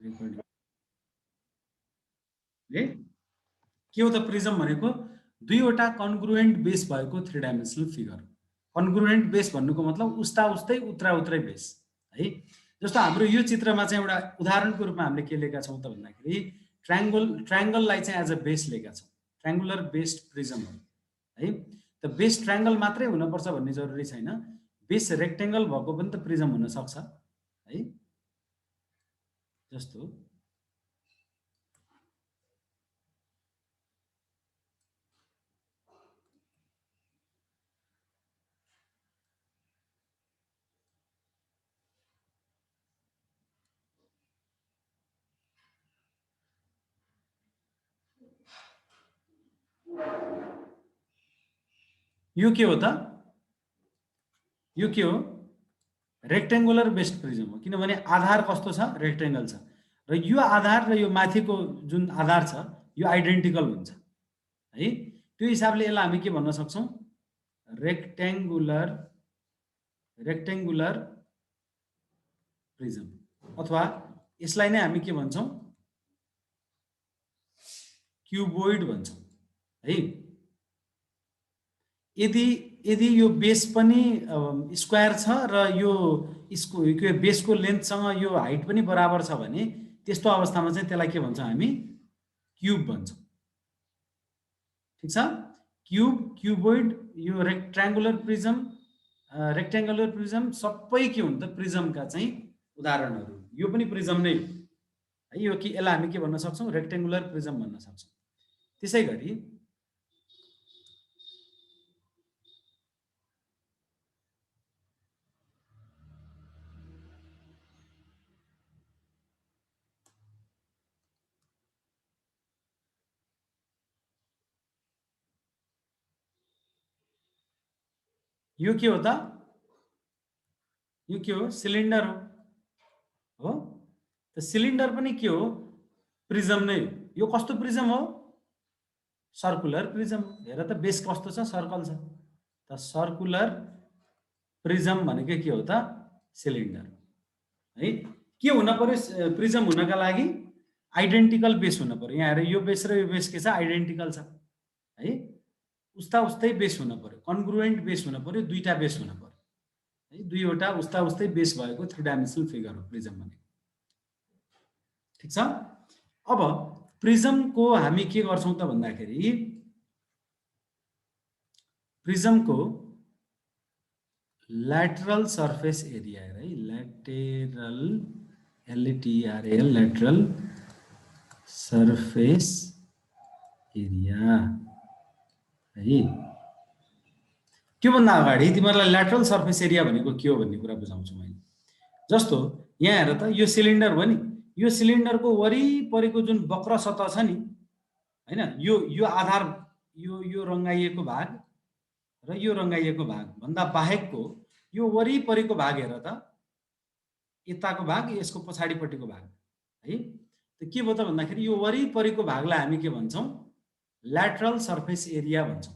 Recording है के हो त प्रिजम भनेको दुईवटा कन्ग्रुएन्ट बेस भएको थ्री डाइमेन्सनल फिगर। कन्ग्रुएन्ट बेस भन्नुको मतलब उस्ता उस्तै उत्रा उत्रै बेस है। जस्तो हाम्रो यो चित्रमा चाहिँ एउटा उदाहरणको रूपमा हामीले के लिएका छौँ त भन्दाखेरि ट्रायङ्गललाई चाहिँ एज अ बेस लिएका छौँ। ट्रायङ्गुलर बेस्ड प्रिजम हो है। त बेस ट्रायङ्गल मात्रै हुनुपर्छ भन्ने जरुरी छैन, बेस रेक्टेङ्गल भएको पनि त प्रिजम हुनसक्छ है। जस्तो यो के हो त, यो के हो रेक्टेङ्गुलर बेस्ड प्रिजम हो, किनभने आधार कस्तो छ रेक्टेङ्गल छ र यो आधार र यो माथिको जुन आधार छ यो आइडेन्टिकल हुन्छ है। त्यो हिसाबले यसलाई हामी के भन्न सक्छौँ रेक्टेङ्गुलर प्रिजम, अथवा यसलाई नै हामी के भन्छौँ क्युबोइड भन्छौँ है। यदि यदि यो बेस पनि स्क्वायर छ र यो बेसको लेन्थसँग यो हाइट पनि बराबर छ भने त्यस्तो अवस्थामा चाहिँ त्यसलाई के भन्छौँ हामी क्युब भन्छौँ। ठिक छ, क्युब क्युबोइड यो रेक्ट्याङ्गुलर प्रिजम सबै के हुन्छ प्रिजमका चाहिँ उदाहरणहरू। यो पनि प्रिजम नै हो है। यो कि यसलाई हामी के भन्न सक्छौँ रेक्टेङ्गुलर प्रिजम भन्न सक्छौँ। त्यसै गरी यो के हो त, यो के हो सिलिन्डर हो त सिलिन्डर पनि के हो प्रिजम नै हो। यो कस्तो प्रिजम हो सर्कुलर प्रिजम। हेर त बेस कस्तो छ सर्कल छ, त सर्कुलर प्रिजम भनेको के हो त सिलिन्डर है। के हुन पर्यो प्रिजम हुनका लागि आइडेन्टिकल बेस हुन पर्यो। यहाँ हेर यो बेस र यो बेस के छ आइडेन्टिकल छ है। उस्ता उस्तै बेस हुन पर्यो, कन्ग्रुएन्ट बेस हुन पर्यो, दुईटा बेस हुन पर्यो है। दुईवटा उस्ता उस्तै बेस भएको थ्री डाइमेन्सनल फिगर हो प्रिजम भनेको। ठिक छ। अब प्रिजमको हामी के गर्छौँ त भन्दाखेरि प्रिजमको ल्याटरल सर्फेस एरिया है, ल्याटेरल एलएटिआरएल ल्याटरल सर्फेस एरिया है। त्योभन्दा अगाडि तिमीहरूलाई ल्याटरल सर्फेस एरिया भनेको के हो भन्ने कुरा बुझाउँछु मैले। जस्तो यहाँ हेर त यो सिलिन्डर हो नि, यो सिलिन्डरको वरिपरिको जुन वक्र सतह छ नि हैन, यो आधार यो रङ्गाइएको भाग र यो रङ्गाइएको भाग भन्दा बाहेकको यो वरिपरिको भाग हेर त, यताको भाग यसको पछाडिपट्टिको भाग है। त के भयो त भन्दाखेरि यो वरिपरिको भागलाई हामी के भन्छौँ ल्याटरल सर्फेस एरिया भन्छौँ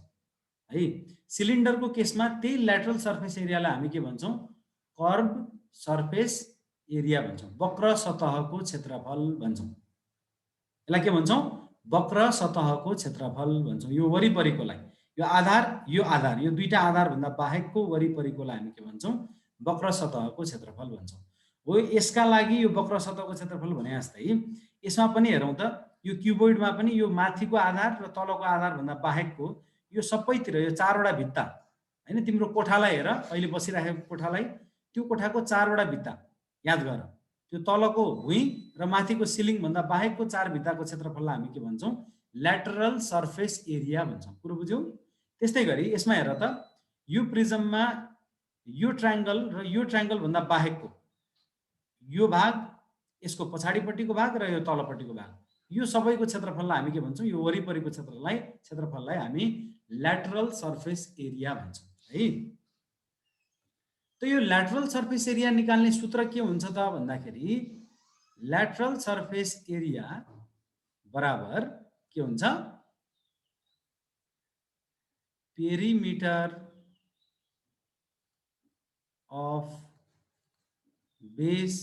है। सिलिन्डरको केसमा त्यही ल्याटरल सर्फेस एरियालाई हामी के भन्छौँ कर्भ सर्फेस एरिया भन्छौँ, वक्र सतहको क्षेत्रफल भन्छौँ। यसलाई के भन्छौँ वक्र सतहको क्षेत्रफल भन्छौँ। यो वरिपरिकोलाई यो दुईटा आधारभन्दा बाहेकको वरिपरिकोलाई हामी के भन्छौँ वक्र सतहको क्षेत्रफल भन्छौँ। हो यसका लागि यो वक्र सतहको क्षेत्रफल भने जस्तै यसमा पनि हेरौँ त यो क्युबोइडमा पनि यो माथिको आधार र तलको आधारभन्दा बाहेकको यो सबैतिर यो चारवटा भित्ता हैन, तिम्रो कोठालाई हेर, अहिले बसिराखेको कोठालाई, त्यो कोठाको चारवटा भित्ता याद गर, त्यो तलको भुइँ र माथिको सिलिङ भन्दा बाहेकको चार भित्ताको क्षेत्रफललाई हामी के भन्छौँ ल्याटरल सर्फेस एरिया भन्छौँ। कुरो बुझ्यौ। त्यस्तै गरी यसमा हेर त यो प्रिजममा यो ट्रायङ्गल र यो ट्रायङ्गल भन्दा बाहेकको यो भाग, यसको पछाडिपट्टिको भाग र यो तलपट्टिको भाग, यो सबैको क्षेत्रफललाई हामी के भन्छौँ यो वरिपरिको क्षेत्रफललाई हामी ल्याटरल सर्फेस एरिया भन्छौँ है। त यो ल्याटरल सर्फेस एरिया निकाल्ने सूत्र के हुन्छ त भन्दाखेरि ल्याटरल सर्फेस एरिया बराबर के हुन्छ पेरिमिटर अफ बेस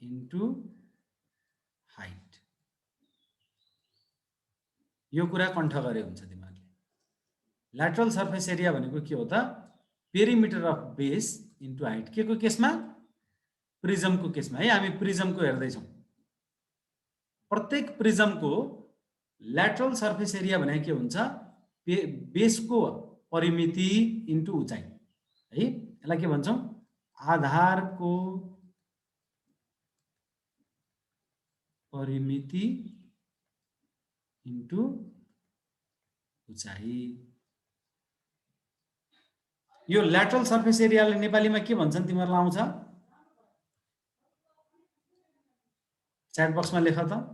इन्टु यो कुरा कण्ठ गरे हुन्छ तिमीहरूले। ल्याटरल सर्फेस एरिया भनेको के हो त? Perimeter of base into height. के को केसमा? प्रिजमको केसमा है। हामी प्रिजमको हेर्दैछौँ। प्रत्येक प्रिजमको ल्याटरल सर्फेस एरिया भने के हुन्छ? बेसको परिमिति इन्टु उचाइ है। यसलाई के भन्छौँ? आधारको परिमिति इन्टु उचाइ। यो ल्याटरल सर्फेस एरियाले नेपालीमा के भन्छन् तिमीहरूलाई आउँछ? च्याट बक्समा लेख त।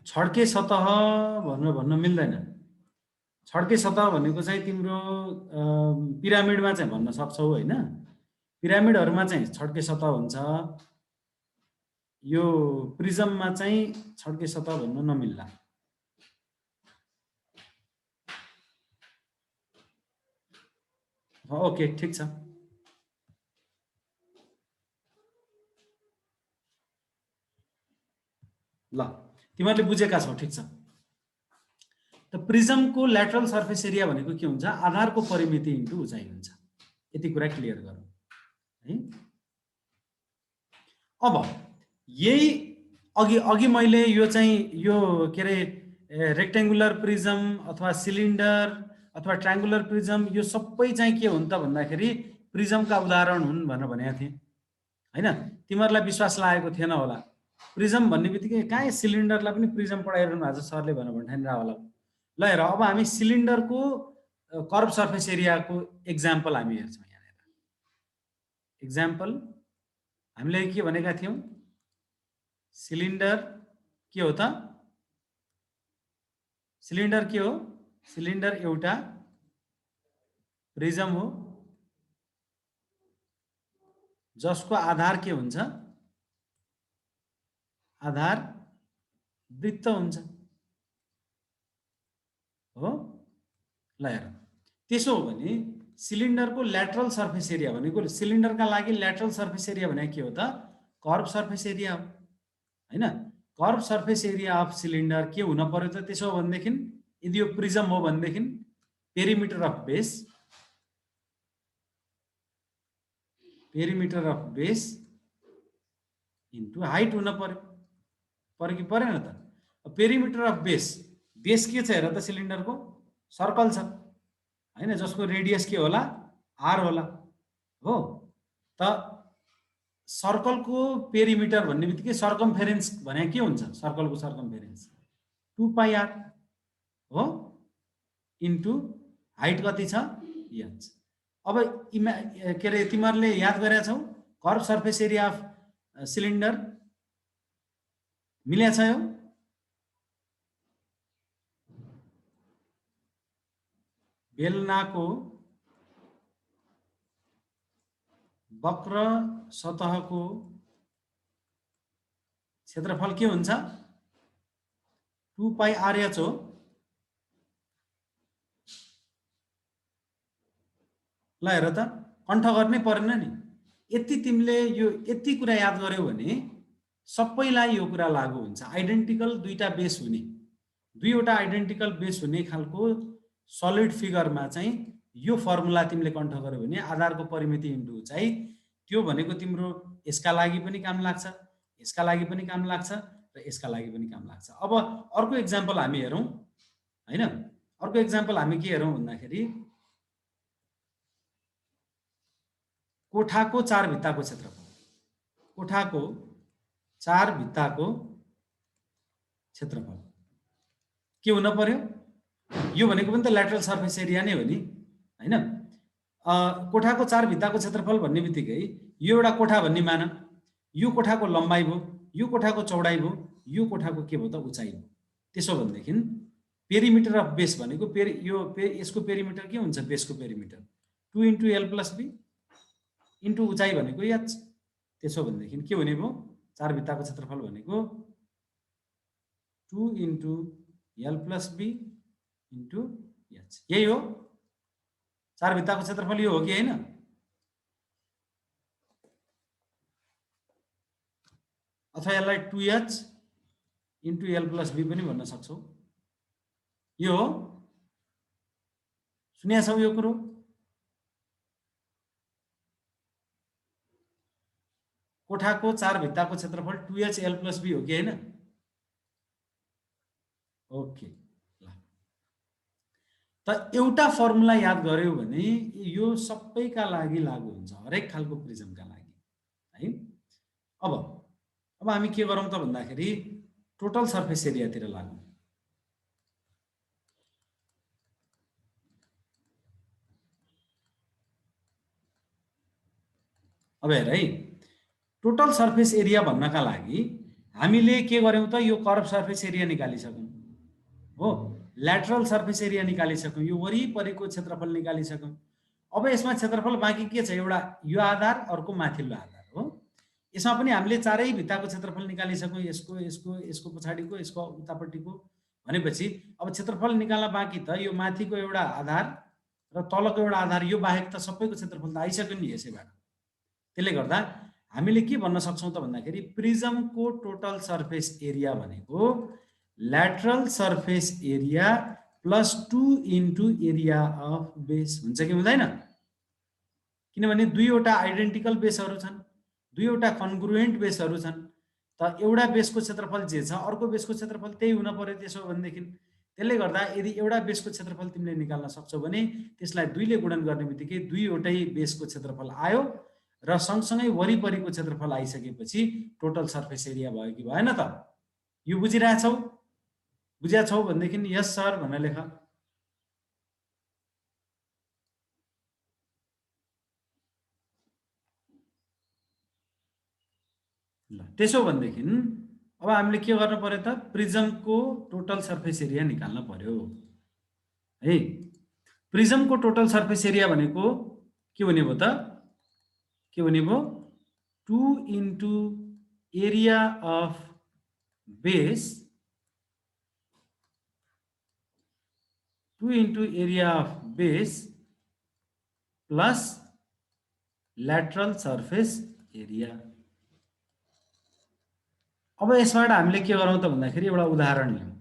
छड्के सतह भन्न मिल्दैन। छड्के सतह भनेको चाहिँ तिम्रो पिरामिडमा चाहिँ भन्न सक्छौ होइन। पिरामिडहरुमा चाहिँ छड्के सतह हुन्छ। यो प्रिजममा चाहिँ छड्के सतह भन्न नमिल्ला। ओके ठीक छ। ल तिमीहरूले बुझेका छौ ठीक छ। त प्रिजमको ल्याटरल सर्फेस एरिया भनेको के हुन्छ? आधारको परिमिति इन्टु उचाइ हुन्छ। यति कुरा क्लियर गरौँ है। अब यही अघि मैले यो चाहिँ यो के रे रेक्टेंगुलर प्रिजम अथवा सिलिन्डर अथवा ट्रायंगुलर प्रिजम यो सबै चाहिँ के हुन् त भन्दाखेरि प्रिजमका उदाहरण हुन् भनेर भनेको थिएँ हैन। तिमीहरूलाई विश्वास लागेको थिएन होला। प्रिजम भन्ने बित्तिकै कहाँ सिलिन्डरलाई पनि प्रिजम पढाइरहनु भएको छ सरले भनेर भन्ठानिरह होला। ल हेर अब हामी सिलिन्डरको कर्भ सर्फेस एरियाको एक्जाम्पल हामी हेर्छौँ यहाँनिर। एक्जाम्पल हामीले के भनेका थियौँ? सिलिन्डर के हो त? सिलिन्डर के हो? सिलिन्डर एउटा प्रिजम हो जसको आधार के हुन्छ? आधार वृत्त हुन्छ हो। ल हेर त्यसो हो भने सिलिन्डरको ल्याटरल सर्फेस एरिया भनेको सिलिन्डरका लागि ल्याटरल सर्फेस एरिया भने के हो त? कर्भ सर्फेस एरिया हो हैन। Curve surface area of cylinder के हुन पर्यो त? त्यसो हो भनेदेखि यदि यो प्रिजम हो भनेदेखि perimeter of base into height हुन पर्यो कि परेन त? पेरिमिटर अफ बेस के छ हेर त? सिलिन्डरको सर्कल छ हैन, जसको रेडियस के होला? आर होला हो। त सर्कलको पेरिमिटर भन्ने बित्तिकै सर्कमफेरेन्स भने के हुन्छ? सर्कलको सर्कमफेरेन्स 2πr हो इन्टु हाइट कति छ? h। अब के रे तिमीहरूले याद गरेका छौ curve surface area of cylinder मिल्या छ यो? बेलनाको वक्र सतहको क्षेत्रफल के हुन्छ? 2πrh हो। ल हेर त कण्ठ गर्नै परेन नि। यति तिमीले यो यति कुरा याद गर्यौ भने सबैलाई यो कुरा लागू हुन्छ। आइडेन्टिकल दुईटा बेस हुने, दुईवटा आइडेन्टिकल बेस हुने खालको सलिड फिगरमा चाहिँ यो फर्मुला तिमीले कण्ठ गर्यौ भने आधारको परिमिति इन्टु उचाइ, त्यो भनेको तिम्रो यसका लागि पनि काम लाग्छ, यसका लागि पनि काम लाग्छ र यसका लागि पनि काम लाग्छ। अब अर्को एक्जाम्पल हामी हेरौँ हैन। अर्को एक्जाम्पल हामी के हेरौँ भन्दाखेरि कोठाको 4 भित्ताको क्षेत्रफल। कोठाको 4 भित्ताको क्षेत्रफल के हुन पर्यो? यो भनेको पनि त ल्याटरल सर्फेस एरिया नै हो नि हैन। कोठाको 4 भित्ताको क्षेत्रफल भन्ने बित्तिकै यो एउटा कोठा भन्ने मान, यो कोठाको लम्बाइ भयो, यो कोठाको चौडाइ भयो, यो कोठाको के भयो त? उचाइ भयो। त्यसो भनेदेखि पेरिमिटर अफ बेस भनेको यसको पेरिमिटर के हुन्छ? बेसको पेरिमिटर 2 × l + b इन्टु उचाइ भनेको h। त्यसो भनेदेखि के हुने भयो, चार भित्ताको क्षेत्रफल भनेको 2 into l plus b into h। यही हो चार भित्ताको क्षेत्रफल, यो हो कि होइन? अथवा यसलाई 2h into l plus b पनि भन्न सक्छौ। यो हो, सुनिया छौ यो कुरो? कोठाको चार भित्ताको क्षेत्रफल 2h l प्लस b हो कि होइन? ओके ल, त एउटा फर्मुला याद गर्यो भने यो सबैका लागि लागू हुन्छ, हरेक खालको प्रिजमका लागि है। अब हामी के गरौँ त भन्दाखेरि टोटल सर्फेस एरियातिर लागौँ। अब हेर है, टोटल सर्फेस एरिया भन्नका लागि हामीले के गर्यौं त, यो कर्भ सर्फेस एरिया निकालिसक्यौं हो, ल्याटरल सर्फेस एरिया निकालिसक्यौं, यो वरिपरिको क्षेत्रफल निकालिसक्यौं। अब यसमा क्षेत्रफल बाँकी के छ, एउटा यो आधार, अर्को माथिल्लो आधार हो। यसमा पनि हामीले चारै भित्ताको क्षेत्रफल निकालिसक्यौं, यसको यसको यसको पछाडिको यसको उतापट्टिको। भनेपछि अब क्षेत्रफल निकाल्न बाँकी त यो माथिको एउटा आधार र तलको एउटा आधार, यो बाहेक त सबैको क्षेत्रफल त आइसक्यो नि यसैबाट। त्यसले गर्दा हामीले के भन्न सक्छौं त भन्दाखेरि प्रिजमको टोटल सर्फेस एरिया भनेको lateral surface area plus 2 into area of base हुन्छ कि हुँदैन? किनभने दुईवटा आइडेन्टिकल बेसहरू छन्, दुईवटा कन्ग्रुएन्ट बेसहरू छन्, त एउटा बेसको क्षेत्रफल जे छ अर्को बेसको क्षेत्रफल त्यही हुन पर्यो त्यसो भनेदेखि। त्यसले गर्दा यदि एउटा बेसको क्षेत्रफल तिमीले निकाल्न सक्छौ भने त्यसलाई 2 ले गुणन गर्ने बित्तिकै दुईवटै बेसको क्षेत्रफल आयो र सँगसँगै वरिपरिको क्षेत्रफल आइसकेपछि टोटल सर्फेस एरिया भयो कि भएन त? यो बुझिरहेछौ? बुझ्या छौ भनेदेखि यस सर भनेर लेख। ल त्यसो भनेदेखि अब हामीले के गर्नु पर्यो त, प्रिजमको टोटल सर्फेस एरिया निकाल्न पर्यो है। प्रिजमको टोटल सर्फेस एरिया भनेको के हुने भयो त, के हुने भयो, 2 into area of base, 2 into area of base plus lateral surface area. अब यसबाट हामीले के गरौँ त भन्दाखेरि एउटा उदाहरण लियौँ,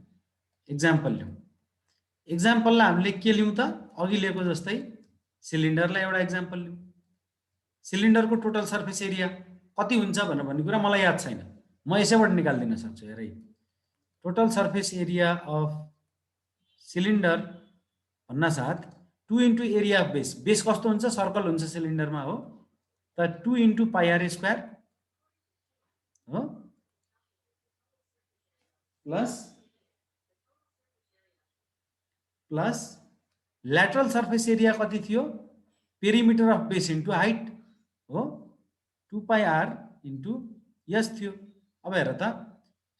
एक्जाम्पल लियौँ। एक्जाम्पललाई हामीले के लियौँ त, अघि लिएको जस्तै सिलिन्डरलाई एउटा एक्जाम्पल लियौँ। सिलिन्डरको टोटल सर्फेस एरिया कति हुन्छ भनेर भन्ने कुरा मलाई याद छैन, म यसैबाट निकालिदिन सक्छु। हेर है, total surface area of cylinder भन्न साथ 2 into area of base, base कस्तो हुन्छ, सर्कल हुन्छ सिलिन्डरमा हो, त 2 इन्टु पाई आर स्क्वायर हो प्लस ल्याटरल सर्फेस एरिया कति थियो, perimeter of base into height हो, 2 पाई आर इन्टु यस थियो। अब हेर त,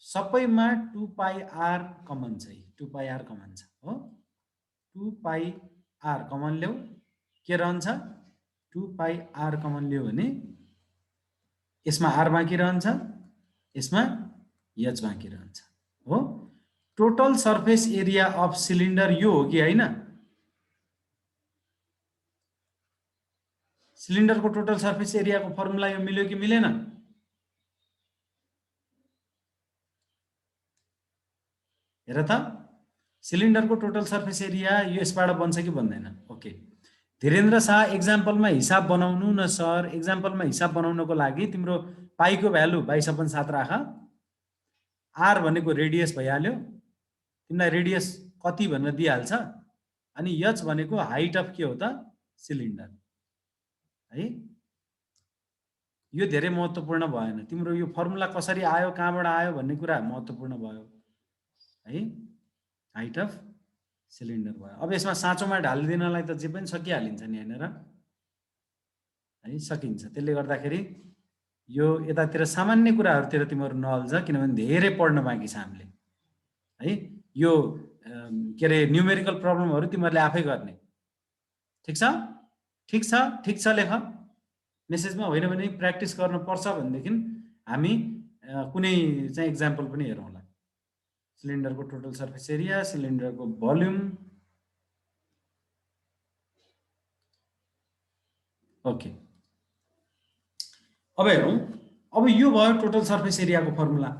सबैमा 2 पाई आर कमन छ, 2 पाई आर कमन छ हो, 2 पाई आर कमन ल्याऊ, के रहन्छ, 2 पाई आर कमन ल्याऊ भने यसमा आर बाँकी रहन्छ, यसमा एच बाँकी रहन्छ हो। Total surface area of cylinder यो हो कि होइन? सिलिन्डरको टोटल सर्फेस एरियाको फर्मुला यो मिल्यो कि मिलेन? हेर त, सिलिन्डरको टोटल सर्फेस एरिया यो यसबाट बन्छ कि बन्दैन? ओके, धीरेन्द्र शाह एक्जाम्पलमा हिसाब बनाउनु न सर। एक्जाम्पलमा हिसाब बनाउनको लागि तिम्रो पाईको भ्यालु 22/7 राख, आर भनेको रेडियस भइहाल्यो, तिमीलाई रेडियस कति भनेर दिइहाल्छ, अनि एच भनेको हाइट अफ के हो त, सिलिन्डर है। यो धेरै महत्त्वपूर्ण भएन, तिम्रो यो फर्मुला कसरी आयो, कहाँबाट आयो भन्ने कुरा महत्त्वपूर्ण भयो है, हाइट अफ सिलिन्डर भयो। अब यसमा साँचोमा ढालिदिनलाई त जे पनि सकिहालिन्छ नि होइन र है, सकिन्छ। त्यसले गर्दाखेरि यो यतातिर सामान्य कुराहरूतिर तिमीहरू नअल्झ, किनभने धेरै पढ्न बाँकी छ हामीले है। यो के अरे न्युमेरिकल प्रब्लमहरू तिमीहरूले आफै गर्ने, ठिक छ? ठिक छ, ठिक छ लेख। मेसेजमा होइन भने प्र्याक्टिस गर्नुपर्छ भनेदेखि हामी कुनै चाहिँ एक्जाम्पल पनि हेरौँला। सिलिन्डरको टोटल सर्फेस एरिया, सिलिन्डरको भोल्युम। ओके, अब हेरौँ। अब यो भयो टोटल सर्फेस एरियाको फर्मुला।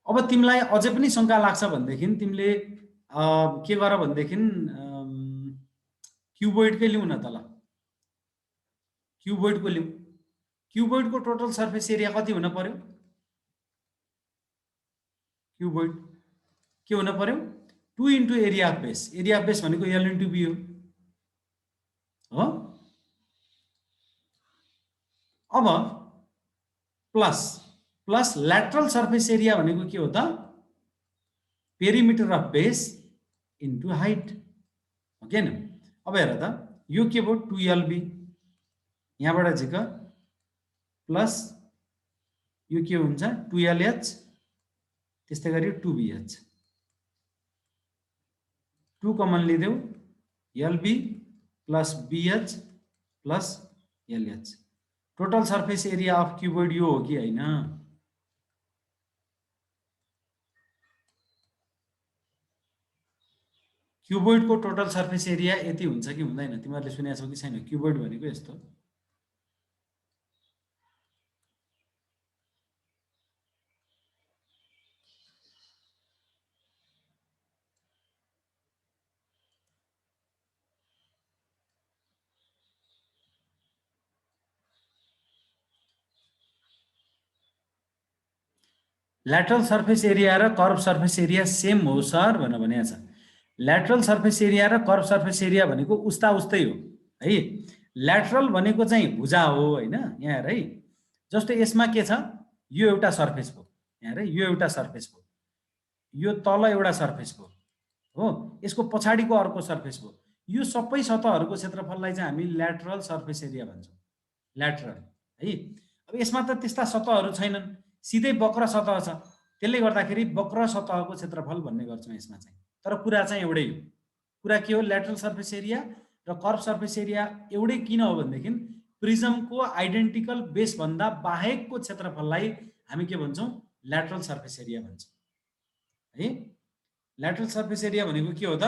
अब तिमीलाई अझै पनि शङ्का लाग्छ भनेदेखि तिमीले के गर भनेदेखि क्युबोइडकै लिउँ न त ल। क्युबोइडको लिउँ। क्युबोइडको टोटल सर्फेस एरिया कति हुन पर्यो? क्युबोइड के हुन पर्यो? 2 into area of base. Area of base भनेको एल इन्टु बी हो। अब प्लस ल्याटरल सर्फेस एरिया भनेको के हो त? Perimeter of base into height हो कि हैन? अब हेर त, यो के भयो? 2LB, यहाँबाट झिक प्लस यो के हुन्छ? 2LH, त्यस्तै गरी 2BH। 2 कमन लिदेऊ, LB plus BH plus LH। Total surface area of cuboid यो हो कि हैन? क्युबोइडको टोटल सर्फेस एरिया यति हुन्छ कि हुँदैन? तिमीहरूले सुनेको छौ कि छैन? क्युबोइड भनेको यस्तो। ल्याटरल सर्फेस एरिया र कर्भ सर्फेस एरिया सेम हो सर भनेर भनेको छ। ल्याटरल सर्फेस एरिया र कर्भ सर्फेस एरिया भनेको उस्ता उस्तै हो है। ल्याटरल भनेको चाहिँ भुजा हो होइन। यहाँ हेर है, जस्तो यसमा के छ? यो एउटा सर्फेस भयो, यहाँ हेर, यो एउटा सर्फेस भयो, यो तल एउटा सर्फेस भयो हो, यसको पछाडिको अर्को सर्फेस भयो। यो सबै सतहहरूको क्षेत्रफललाई चाहिँ हामी ल्याटरल सर्फेस एरिया भन्छौँ, ल्याटरल है। अब यसमा त त्यस्ता सतहहरू छैनन्, सिधै वक्र सतह छ, त्यसले गर्दाखेरि वक्र सतहको क्षेत्रफल भन्ने गर्छौँ यसमा चाहिँ। तर कुरा चाहिँ एउटै हो। कुरा के हो? ल्याटरल सर्फेस एरिया र कर्भ सर्फेस एरिया एउटै किन हो भनेदेखि प्रिजमको आइडेन्टिकल बेसभन्दा बाहेकको क्षेत्रफललाई हामी के भन्छौँ? ल्याटरल सर्फेस एरिया भन्छौँ है। ल्याटरल सर्फेस एरिया भनेको के हो त?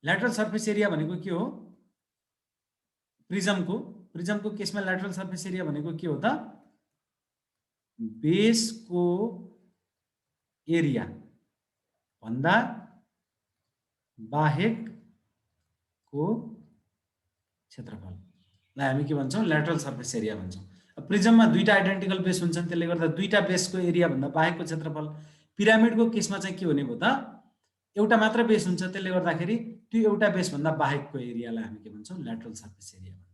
ल्याटरल सर्फेस एरिया भनेको के हो? प्रिजमको केसमा ल्याटरल सर्फेस एरिया भनेको के हो त? बेसको एरिया भन्दा बाहेकको क्षेत्रफललाई हामी के भन्छौँ? ल्याटरल सर्फेस एरिया भन्छौँ। प्रिजममा दुईटा आइडेन्टिकल बेस हुन्छन्, त्यसले गर्दा दुईटा बेसको एरिया भन्दा बाहेकको क्षेत्रफल। पिरामिडको केसमा चाहिँ के हुने भयो त? एउटा मात्र बेस हुन्छ, त्यसले गर्दाखेरि त्यो एउटा बेसभन्दा बाहेकको एरियालाई हामी के भन्छौँ? ल्याटरल सर्फेस एरिया भन्छौँ।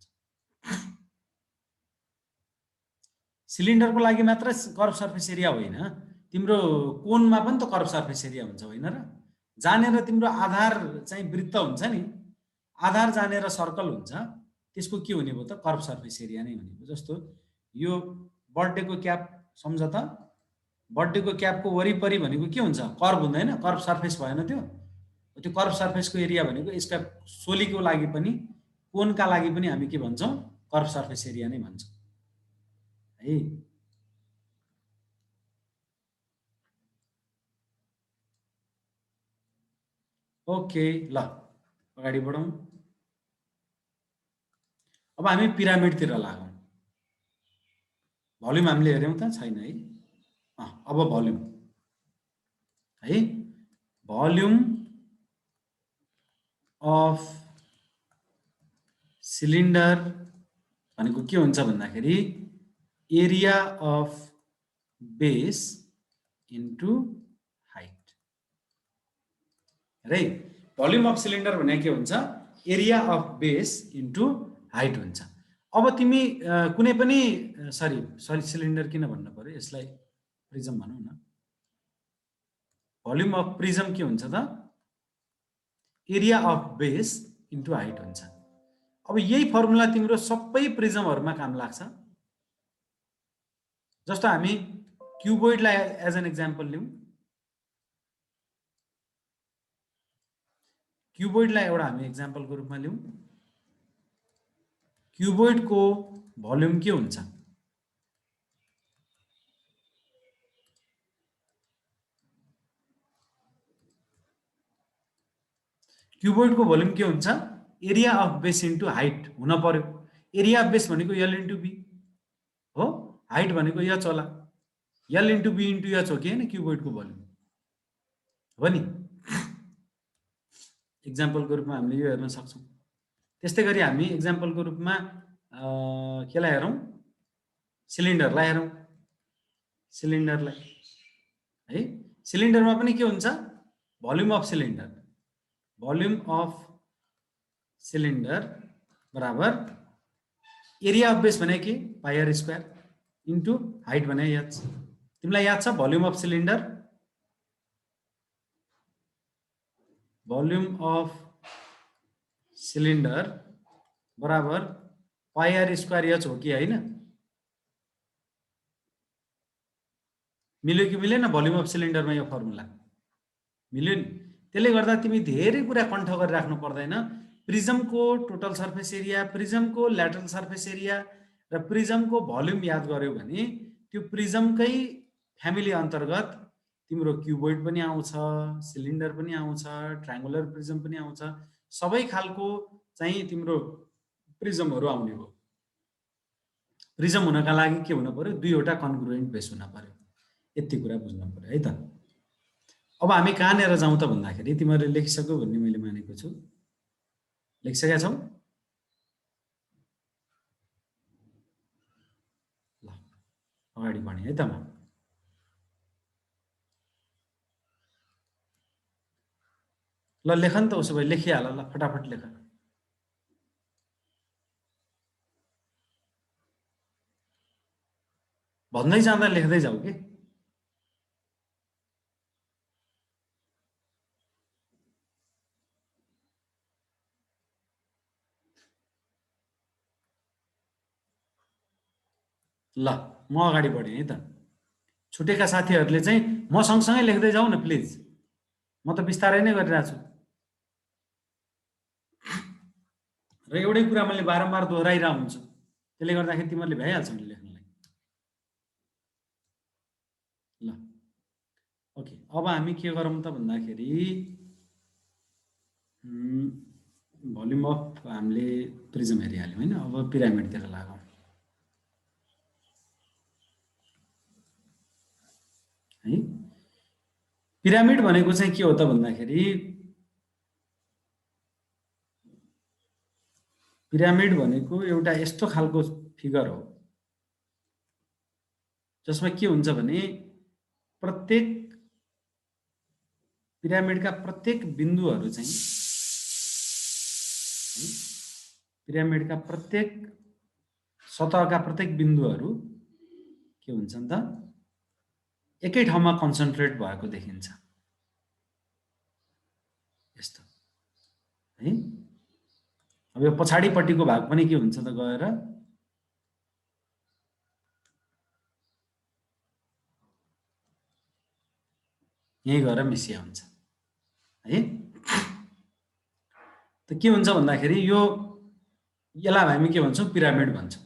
सिलिन्डरको लागि मात्र कर्भ सर्फेस एरिया होइन, तिम्रो कोनमा पनि त कर्भ सर्फेस एरिया हुन्छ होइन र? जानेर तिम्रो आधार चाहिँ वृत्त हुन्छ नि, आधार जानेर सर्कल हुन्छ, त्यसको के हुने भयो त? कर्भ सर्फेस एरिया नै हुने भयो। जस्तो यो बर्थडेको क्याप सम्झ त, बर्थडेको क्यापको वरिपरि भनेको के हुन्छ? कर्भ हुँदैन, कर्भ सर्फेस भएन त्यो? त्यो कर्भ सर्फेसको एरिया भनेको यसका सोलीको लागि पनि कोनका लागि पनि हामी के भन्छौँ? कर्भ सर्फेस एरिया नै भन्छौँ है। ओके, ल अगाडि बढौँ। अब हामी पिरामिडतिर लागौँ। भोल्युम हामीले हेऱ्यौँ त छैन है? अब भोल्युम है, भोल्युम अफ सिलिन्डर भनेको के हुन्छ भन्दाखेरि area of base into height है। भोल्युम अफ सिलिन्डर भने के हुन्छ? Area of base into height हुन्छ। अब तिमी कुनै पनि सरी सिलिन्डर किन भन्नु पर्यो, यसलाई प्रिजम भनौँ न। भोल्युम अफ प्रिजम के हुन्छ त? Area of base into height हुन्छ। अब यही फर्मुला तिम्रो सबै प्रिजमहरूमा काम लाग्छ। जस्तो हामी क्युबोइडलाई एज एन एक्जाम्पल लिउँ। क्युबोइडलाई एउटा हामी एक्जाम्पलको रूपमा लिउँ। क्युबोइडको भोल्युम के हुन्छ? क्युबोइडको भोल्युम के हुन्छ? Area of base into height हुन पर्यो। एरिया अफ बेस भनेको एल इन्टु बी हो, हाइट भनेको एच होला। L into B into H हो कि होइन क्युबोइडको भोल्युम हो नि। इक्जाम्पलको रूपमा हामीले यो हेर्न सक्छौँ। त्यस्तै गरी हामी इक्जाम्पलको रूपमा केलाई हेरौँ? सिलिन्डरलाई हेरौँ। सिलिन्डरलाई है, सिलिन्डरमा पनि के हुन्छ? Volume of cylinder, volume of cylinder बराबर एरिया अफ बेस भने के? पाई आर स्क्वायर इन्टु हाइट भने एच। तिमीलाई याद छ volume of cylinder? Volume of cylinder बराबर पाई आर स्क्वायर एच हो कि होइन? मिल्यो कि मिलेन भोल्युम अफ सिलिन्डरमा यो फर्मुला? मिल्यो नि। त्यसले गर्दा तिमी धेरै कुरा कण्ठ गरिराख्नु पर्दैन। प्रिजमको टोटल सर्फेस एरिया, प्रिजमको ल्याटरल सर्फेस एरिया र प्रिजमको भोल्युम याद गर्यो भने त्यो प्रिजमकै फ्यामिली अन्तर्गत तिम्रो क्युबोइड पनि आउँछ, सिलिन्डर पनि आउँछ, ट्रायङ्गुलर प्रिजम पनि आउँछ। सबै खालको चाहिँ तिम्रो प्रिजमहरू आउने हो। प्रिजम हुनका लागि के हुन पर्यो? दुईवटा कन्ग्रुएन्ट बेस हुन पर्यो। यति कुरा बुझ्नु पर्यो है त। अब हामी कहाँनिर जाउँ त भन्दाखेरि तिमीहरूले लेखिसक्यौ भन्ने मैले मानेको छु। लेखिसकेका छौ? ल अगाडि बढेँ है त म। ल लेख नि त, उसो भए लेखिहाल ल, फटाफट लेख। भन्दै जाँदा लेख्दै जाऊ कि। ल म अगाडि बढेँ है त। छुटेका साथीहरूले चाहिँ म सँगसँगै लेख्दै जाऊ न प्लिज। म त बिस्तारै नै गरिरहेको छु र एउटै कुरा मैले बारम्बार दोहोऱ्याइरहेको हुन्छु। त्यसले गर्दाखेरि तिमीहरूले भ्याइहाल्छ नि लेख्नलाई। ल ओके, अब हामी के गरौँ त भन्दाखेरि भोल्युम अफ हामीले प्रिजम हेरिहाल्यौँ होइन। अब पिरामिडतिर लागौँ है। पिरामिड भनेको चाहिँ के हो त भन्दाखेरि पिरामिड भनेको एउटा यस्तो खालको फिगर हो जसमा के हुन्छ भने प्रत्येक पिरामिडका प्रत्येक बिन्दुहरू चाहिँ पिरामिडका प्रत्येक सतहका प्रत्येक बिन्दुहरू के हुन्छन् त? एकै ठाउँमा कन्सन्ट्रेट भएको देखिन्छ यस्तो है। अब यो पछाडिपट्टिको भाग पनि के हुन्छ त गएर यहीँ गएर मिसिया हुन्छ है। त के हुन्छ भन्दाखेरि यो यसलाई हामी के भन्छौँ? पिरामिड भन्छौँ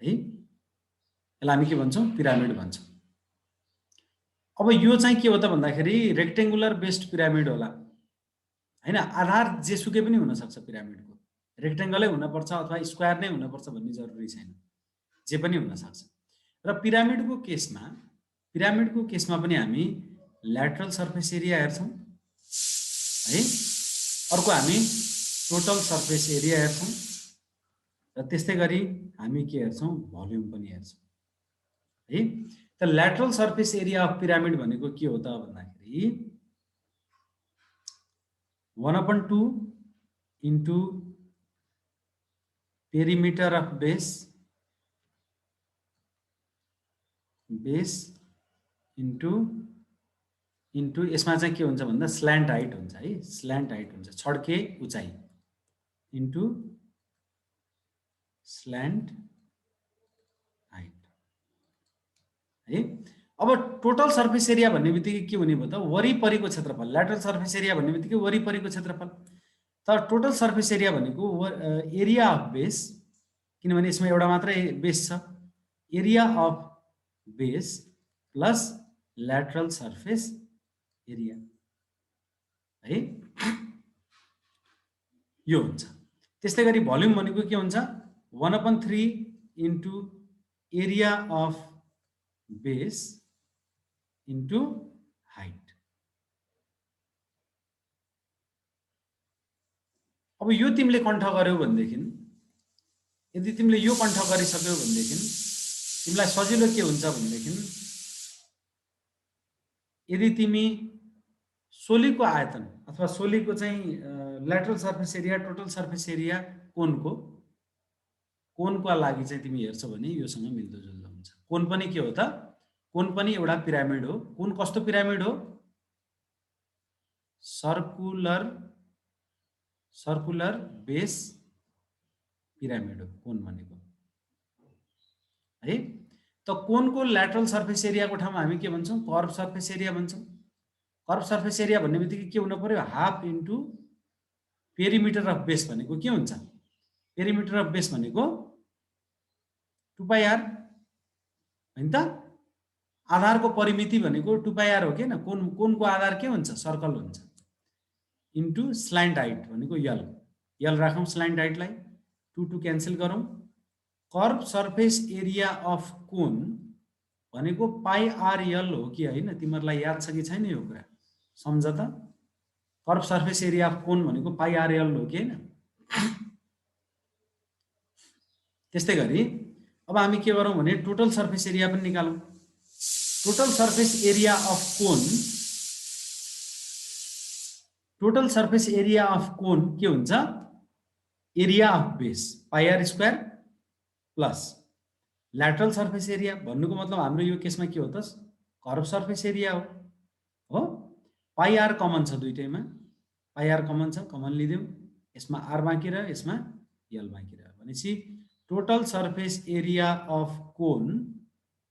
है। यसलाई हामी के भन्छौँ? पिरामिड भन्छौँ। अब यो चाहिँ के हो त भन्दाखेरि रेक्टेङ्गुलर बेस्ड पिरामिड होला होइन। आधार जेसुकै पनि हुनसक्छ पिरामिडको, रेक्टेङ्गलै हुनपर्छ अथवा स्क्वायर नै हुनपर्छ भन्ने जरुरी छैन, जे पनि हुनसक्छ। र पिरामिडको केसमा पनि हामी ल्याटरल सर्फेस एरिया हेर्छौँ है। अर्को हामी टोटल सर्फेस एरिया हेर्छौँ र त्यस्तै गरी हामी के हेर्छौँ? भोल्युम पनि हेर्छौँ है। त lateral surface area of pyramid भनेको के हो त भन्दाखेरि 1/2 into perimeter of base into यसमा चाहिँ के हुन्छ भन्दा स्ल्यान्ट हाइट हुन्छ है। स्ल्यान्ट हाइट हुन्छ, छड्के उचाइ इन्टु स्ल्यान्ट हाइट है। अब टोटल सर्फेस एरिया भन्ने बित्तिकै के हुने भयो त? वरिपरिको क्षेत्रफल। ल्याटरल सर्फेस एरिया भन्ने बित्तिकै वरिपरिको क्षेत्रफल। तर टोटल सर्फेस एरिया भनेको एरिया अफ बेस किनभने यसमा एउटा मात्रै बेस छ। Area of base plus lateral surface area है, यो हुन्छ। त्यस्तै गरी भोल्युम भनेको के हुन्छ, 1/3 into area of base into height. अब यो तिमीले कण्ठ गर्यौ भनेदेखि, यदि तिमीले यो कण्ठ गरिसक्यौ भनेदेखि तिमीलाई सजिलो के हुन्छ भनेदेखि, यदि तिमी सोलीको आयतन अथवा सोलीको चाहिँ lateral surface area, total surface area कोनको लागि चाहिँ तिमी हेर्छौ भने योसँग मिल्दोजुल्दो हुन्छ। कोन पनि के हो त, कोन पनि एउटा पिरामिड हो। कोन कस्तो पिरामिड हो, सर्कुलर बेस पिरामिड हो कोन भनेको है। त कोनको ल्याटरल सर्फेस एरियाको ठाउँमा हामी के भन्छौँ, कर्भ सर्फेस एरिया भन्छौँ। कर्भ सर्फेस एरिया भन्ने बित्तिकै के हुनु पर्यो, half into perimeter of base भनेको के हुन्छ, पेरिमिटर अफ बेस भनेको 2πr हैन त। आधारको परिमिति भनेको 2πr हो किन, कोनको आधार के हुन्छ, सर्कल हुन्छ, इन्टु स्ल्यान्ट हाइट भनेको यल राखौँ स्ल्यान्ट हाइटलाई, 2 क्यान्सल गरौँ। कर्भ सर्फेस एरिया अफ कोन भनेको πrl हो कि होइन, तिमीहरूलाई याद छ कि छैन यो कुरा, सम्झ त। कर्भ सर्फेस एरिया अफ कोन भनेको πrl हो कि होइन। त्यस्तै गरी अब हामी के गरौँ भने टोटल सर्फेस एरिया पनि निकालौँ। टोटल सर्फेस एरिया अफ कोन के हुन्छ, area of base πr² plus lateral surface area भन्नुको मतलब हाम्रो यो केसमा के हो त, कर्भ सर्फेस एरिया हो। πr कमन छ दुईटैमा, πr कमन छ, कमन लिदेऊ, यसमा r बाँकी रह्यो, यसमा l बाँकी रह्यो भनेपछि total surface area of cone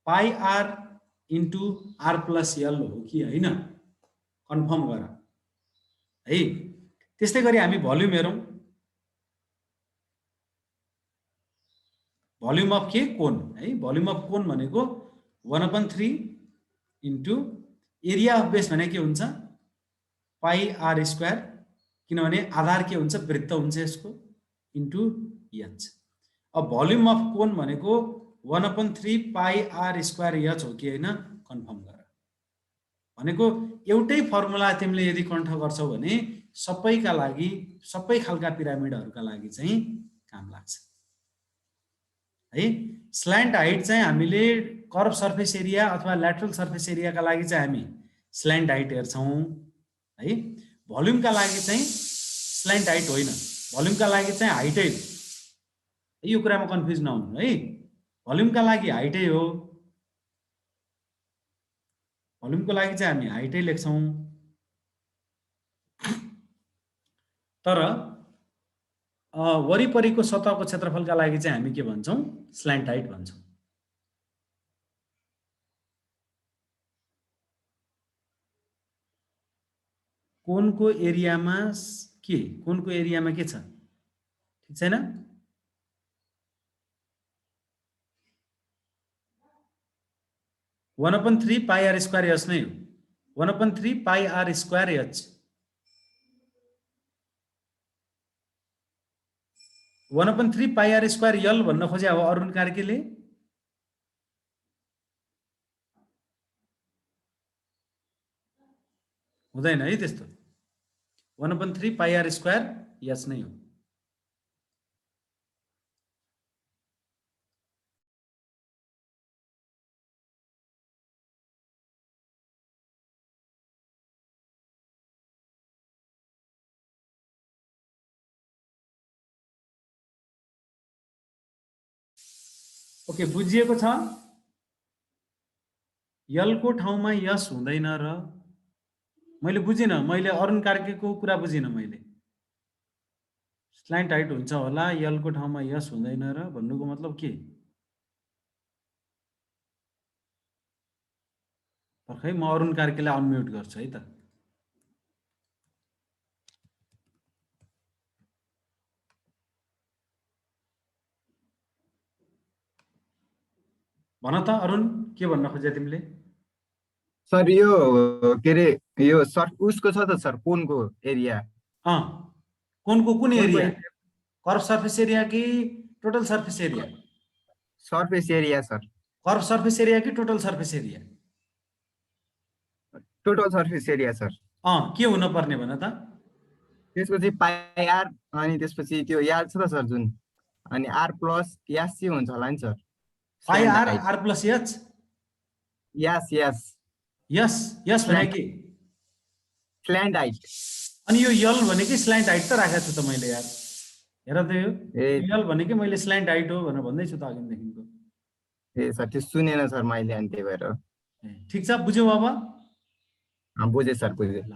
πr into r plus l हो कि होइन, कन्फर्म गर है। त्यस्तै गरी हामी भोल्युम हेरौँ। भोल्युम अफ के, कोन है। भोल्युम अफ कोन भनेको 1/3 इन्टु एरिया अफ बेस भने के हुन्छ, πr², किनभने आधार के हुन्छ, वृत्त हुन्छ यसको, इन्टु h। अब भोल्युम अफ कोन भनेको 1/3 πr² हो कि होइन, कन्फर्म गर भनेको एउटै फर्मुला तिमीले यदि कण्ठ गर्छौ भने सबैका लागि, सबै खालका पिरामिडहरूका लागि चाहिँ काम लाग्छ है। स्ल्यान्ट हाइट चाहिँ हामीले कर्भ सर्फेस एरिया अथवा ल्याटरल सर्फेस एरियाका लागि चाहिँ हामी स्ल्यान्ट हाइट हेर्छौँ है। भोल्युमका लागि चाहिँ स्ल्यान्ट हाइट होइन, भोल्युमका लागि चाहिँ हाइटै हो। यो कुरामा कन्फ्युज नहुनु है, भोल्युमका लागि हाइटै हो, भोल्युमको लागि चाहिँ हामी हाइटै लेख्छौँ। तर वरिपरिको सतहको क्षेत्रफलका लागि चाहिँ हामी के भन्छौँ, स्ल्यान्ट हाइट भन्छौँ। कोनको एरियामा के, कोनको एरियामा के छ, ठिक छैन। वन अपन 3 πr² नै हो, 1/3 πr²h। 1/3 πr² भन्न खोजे अब अरुण कार्कीले, हुँदैन है त्यस्तो। 1/3 πr² नै हो। ओके, बुझिएको छ। यलको ठाउँमा यस हुँदैन र, मैले बुझिनँ, मैले अरुण कार्कीको कुरा बुझिनँ मैले। स्ल्यान्ट हाइट हुन्छ होला, यलको ठाउँमा यस हुँदैन र भन्नुको मतलब के? पर्खै, म अरुण कार्कीलाई अनम्युट गर्छु है त। भन त अरुण, के भन्न खोज्या तिमीले? सर यो के अरे यो सर उसको छ त सर कोनको एरिया? अँ, कोनको कुन कोनको area? Area curve surface area कि total surface area? Surface area sir. Curve surface area कि total surface area? Total surface area sir. के हुनुपर्ने भन त? त्यसपछि पाई आर, अनि त्यसपछि त्यो याद छ त सर जुन, अनि आर प्लस यास चाहिँ हुन्छ होला नि sir, pi slant r, height. R plus h. Yes yes. Yes, yes भने स्ल्यान्ड के? Slant height. अनि यो यल भनेकै स्ल्यान्ट हाइट त राखेको छु त मैले यार। हेर त यो ए यल भनेकै मैले स्ल्यान्ट हाइट हो भनेर भन्दैछु त अघिदेखिको। ए सर त्यो सुनेन सर मैले, अनि त्यही भएर। ठिक छ, बुझ्यौ अब? बुझेँ सर बुझेँ। ल,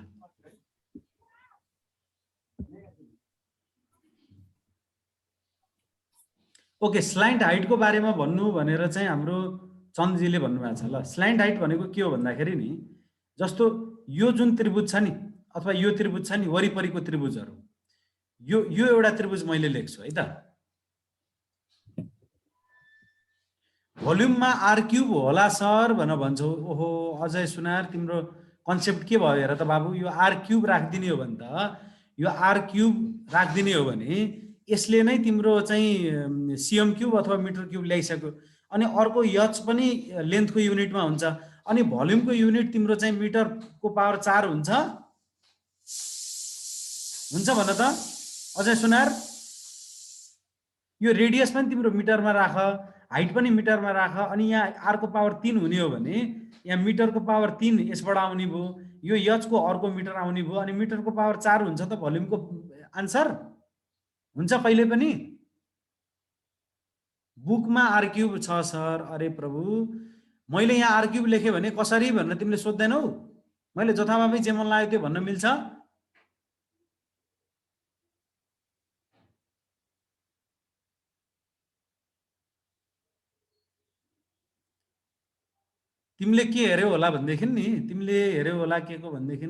ओके, स्ल्यान्ट हाइटको बारेमा भन्नु भनेर चाहिँ हाम्रो चन्दजीले भन्नुभएको छ। ल, स्ल्यान्ट हाइट भनेको के हो भन्दाखेरि नि, जस्तो यो जुन त्रिभुज छ नि, अथवा यो त्रिभुज छ नि, वरिपरिको त्रिभुजहरू, यो एउटा त्रिभुज मैले लेख्छु है त। भोल्युममा आर क्युब होला सर भनेर भन्छौ। ओहो अजय सुनार, तिम्रो कन्सेप्ट के भयो हेर त बाबु। यो आर क्युब राखिदिने हो भने त, यो आर क्युब राखिदिने हो भने यसले नै तिम्रो चाहिँ सिएम क्युब अथवा मिटर क्युब ल्याइसक्यो। अनि अर्को एच पनि लेन्थको युनिटमा हुन्छ। अनि भोल्युमको युनिट तिम्रो चाहिँ मिटरको पावर 4 हुन्छ। हुन्छ भन त अजय सुनार? यो रेडियस पनि तिम्रो मिटरमा राख, हाइट पनि मिटरमा राख। अनि यहाँ आरको पावर 3 हुने हो भने यहाँ मिटरको पावर 3 यसबाट आउने भयो, यो एचको अर्को मिटर आउने भयो। अनि मिटरको पावर 4 हुन्छ त भोल्युमको आन्सर हुन्छ कहिले पनि? बुकमा आर क्युब छ सर। अरे प्रभु, मैले यहाँ आर क्युब लेखेँ भने कसरी भनेर तिमीले सोध्दैनौ? मैले जथाभावी जे मन लाग्यो त्यो भन्न मिल्छ? तिमीले के हेऱ्यौ होला भनेदेखि नि, तिमीले हेऱ्यौ होला के को भनेदेखि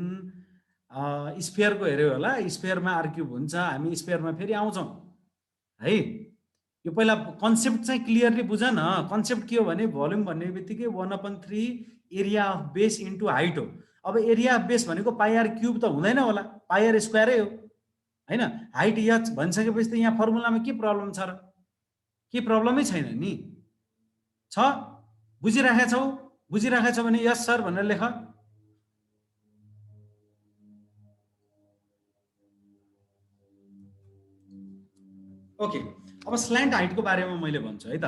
स्पेयरको हेऱ्यौ होला। स्पेयरमा आर क्युब हुन्छ, हामी स्पेयरमा फेरि आउँछौँ है। यो पहिला कन्सेप्ट चाहिँ क्लियरली बुझ न। कन्सेप्ट के हो भने भोल्युम भन्ने बित्तिकै 1/3 area of base into height हो। अब एरिया अफ बेस भनेको पाई आर क्युब त हुँदैन होला, पाई आर स्क्वायरै हो होइन। हाइट एच भनिसकेपछि त यहाँ फर्मुलामा के प्रब्लम छ र? के प्रब्लमै छैन नि। छ, बुझिराखेका छौ? बुझिराखेका छौ भने यस सर भनेर लेख। ओके, अब स्ल्यान्ट हाइटको बारेमा मैले भन्छु है त।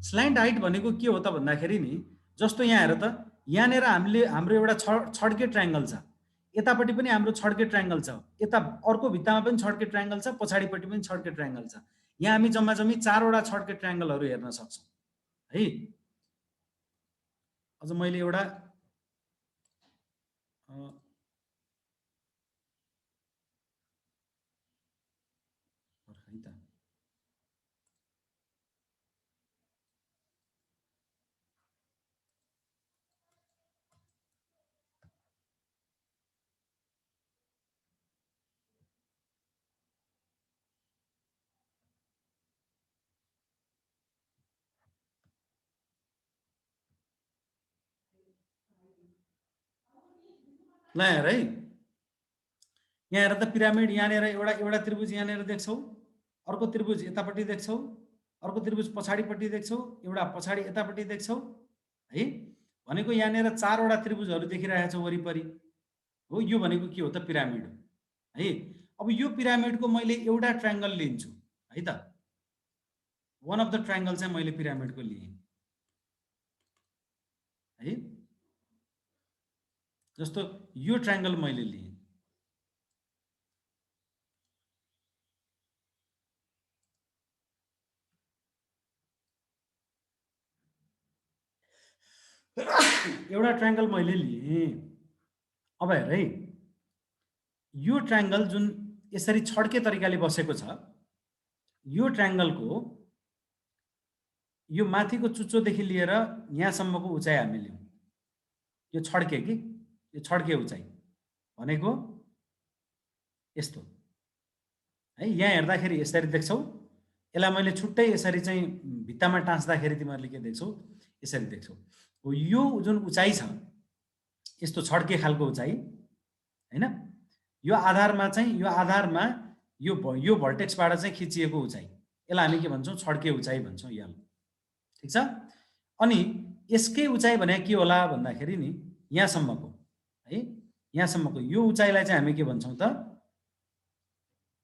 स्ल्यान्ट हाइट भनेको के हो त भन्दाखेरि नि, जस्तो यहाँ हेर त, यहाँनिर हाम्रो एउटा छड्के ट्रायङ्गल छ, यतापट्टि पनि हाम्रो छड्के ट्रायङ्गल छ, यता अर्को भित्तामा पनि छड्के ट्रायङ्गल छ, पछाडिपट्टि पनि छड्के ट्रायङ्गल छ। यहाँ हामी जम्मा जम्मी 4वटा छड्के ट्रायङ्गलहरू हेर्न सक्छौँ है। अझ मैले एउटा ल हेर है, यहाँ हेर त पिरामिड। यहाँनिर एउटा एउटा त्रिभुज यहाँनिर देख्छौ, अर्को त्रिभुज यतापट्टि देख्छौ, अर्को त्रिभुज पछाडिपट्टि देख्छौ, एउटा पछाडि यतापट्टि देख्छौ है। भनेको यहाँनिर 4वटा त्रिभुजहरू देखिरहेको छ वरिपरि हो। यो भनेको के हो त? पिरामिड हो है। अब यो पिरामिडको मैले एउटा ट्रायङ्गल लिन्छु है त। वान अफ द ट्रायङ्गल चाहिँ मैले पिरामिडको लिएँ है। जस्तो यो ट्रायङ्गल मैले लिएँ, एउटा ट्रायङ्गल मैले लिएँ। अब हेर है, यो ट्रायङ्गल जुन यसरी छड्के तरिकाले बसेको छ, यो ट्रायङ्गलको यो माथिको चुच्चोदेखि लिएर यहाँसम्मको उचाइ हामी लियौँ। यो छड्के कि यो छड्के उचाइ भनेको यस्तो है। यहाँ हेर्दाखेरि यसरी देख्छौ, यसलाई मैले छुट्टै यसरी चाहिँ भित्तामा टाँच्दाखेरि तिमीहरूले के देख्छौ, यसरी देख्छौ। हो यो जुन उचाइ छ यस्तो छड्के खालको उचाइ हैन, यो आधारमा चाहिँ यो भर्टेक्सबाट चाहिँ खिचिएको उचाइ, यसलाई हामी के भन्छौँ? छड्के उचाइ भन्छौँ यल। ठिक छ। अनि यसकै उचाइ भने के होला भन्दाखेरि नि यहाँसम्मको है, यहाँसम्मको यो उचाइलाई चाहिँ हामी के भन्छौँ त?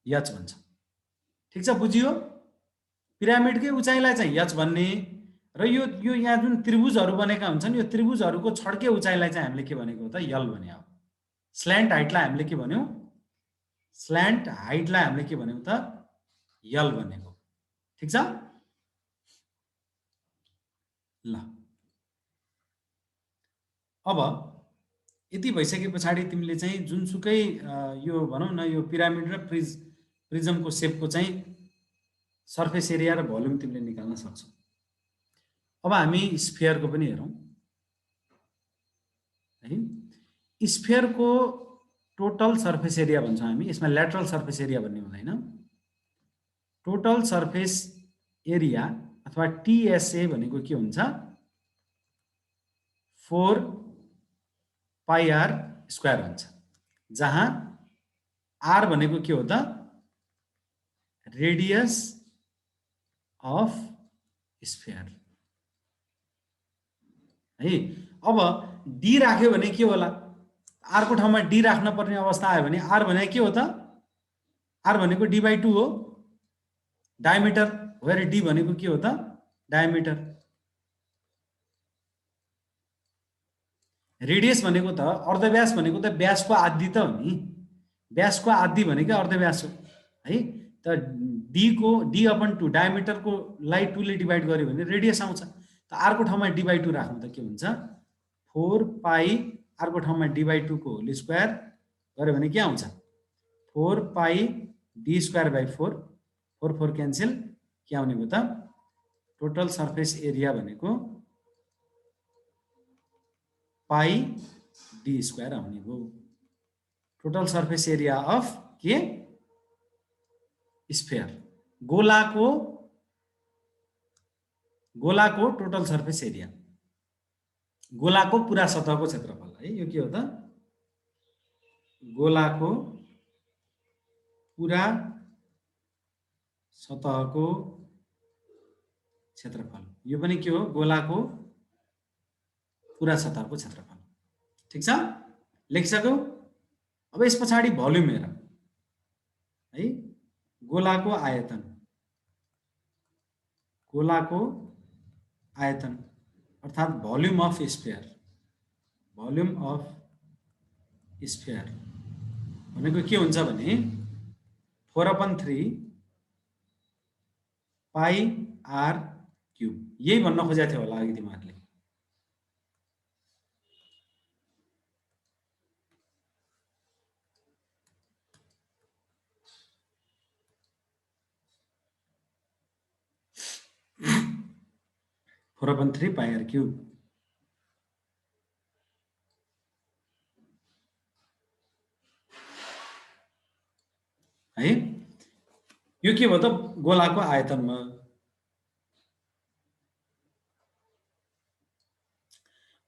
यच भन्छौँ। ठिक छ, बुझियो? पिरामिडकै उचाइलाई चाहिँ यच भन्ने र यो यहाँ जुन त्रिभुजहरू बनेका हुन्छन् यो त्रिभुजहरूको छड्के उचाइलाई चाहिँ हामीले के भनेको त? यल भने हो। स्ल्यान्ट हाइटलाई हामीले के भन्यौँ? स्ल्यान्ट हाइटलाई हामीले के भन्यौँ त? यल भनेको। ठिक छ। ल अब यति भइसके पछाडि तिमीले चाहिँ जुनसुकै यो भनौँ न यो पिरामिड र प्रिजमको सेपको चाहिँ सर्फेस एरिया र भोल्युम तिमीले निकाल्न सक्छौ। अब हामी स्फियरको पनि हेरौँ है। स्फियरको टोटल सर्फेस एरिया भन्छौँ हामी, यसमा ल्याटरल सर्फेस एरिया भन्ने हुँदैन। टोटल सर्फेस एरिया अथवा टीएसए भनेको के हुन्छ? 4 पाई आर स्क्वायर हुन्छ, जहाँ आर भनेको के हो त? रेडियस अफ स्फियर है। अब डी राख्यो भने के होला? आर को ठाउँमा डी राख्न पर्ने अवस्था आयो भने आर भने के हो त? आर भनेको d/2 हो, डायमिटर, वेयर डी भनेको के हो त? डायमिटर। रेडियस भनेको त अर्धव्यास भनेको त व्यासको आधी त हो नि, व्यासको आधी भनेको अर्धव्यास हो है। त d/2 डायमिटरको लाई 2 ले डिभाइड गर्यो भने रेडियस आउँछ। त आर को ठाउँमा d/2 राख्नु त के हुन्छ? 4 पाई आर को ठाउँमा d/2 को होल स्क्वायर गर्यो भने के आउँछ? 4 पाई d²/4, 4 4 क्यान्सल, के आउने भयो त? टोटल सर्फेस एरिया भनेको पाई d² आउने भयो। टोटल सर्फेस एरिया अफ के? स्फियर। गोलाको टोटल सर्फेस एरिया, गोलाको पुरा सतहको क्षेत्रफल है। यो के हो त? गोलाको पुरा सतहको क्षेत्रफल, यो पनि के हो? गोलाको पुरा सतहको क्षेत्रफल। ठिक छ, लेखिसक्यौ? अब यस पछाडि भोल्युम हेर है। गोलाको आयतन, गोलाको आयतन अर्थात् volume of sphere, volume of sphere भनेको के हुन्छ भने 4/3 पाई आर क्यूब। यही भन्न खोजेको थियो होला अघि तिमीहरूले। (4/3 पाई आर क्यूब) है। यो के भयो त? गोलाको आयतनमा।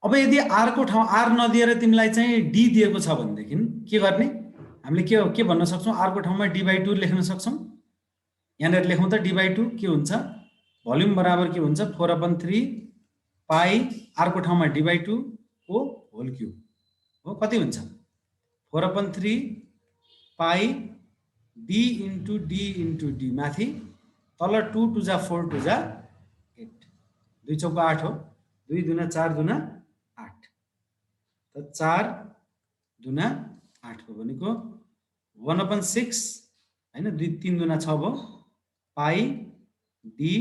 अब यदि आर को ठाउँ आर नदिएर तिमीलाई चाहिँ डी दिएको छ भनेदेखि के गर्ने? हामीले के भन्न सक्छौँ? आर को ठाउँमा d/2 लेख्न सक्छौँ। यहाँनिर लेखौँ त d/2 के हुन्छ? भोल्युम बराबर के हुन्छ? 4/3 पाई आर को ठाउँमा d/2 को होल क्यूब हो। कति हुन्छ? 4/3 पाई d इन्टु d माथि तल 2 2 जा 4 2 जा 8, 2 चौका 8 हो, 2 दुना 4 दुना 8, त 4 दुना 8 हो भनेको 1/6 हैन, 2 3 दुना 6 भयो, पाई डी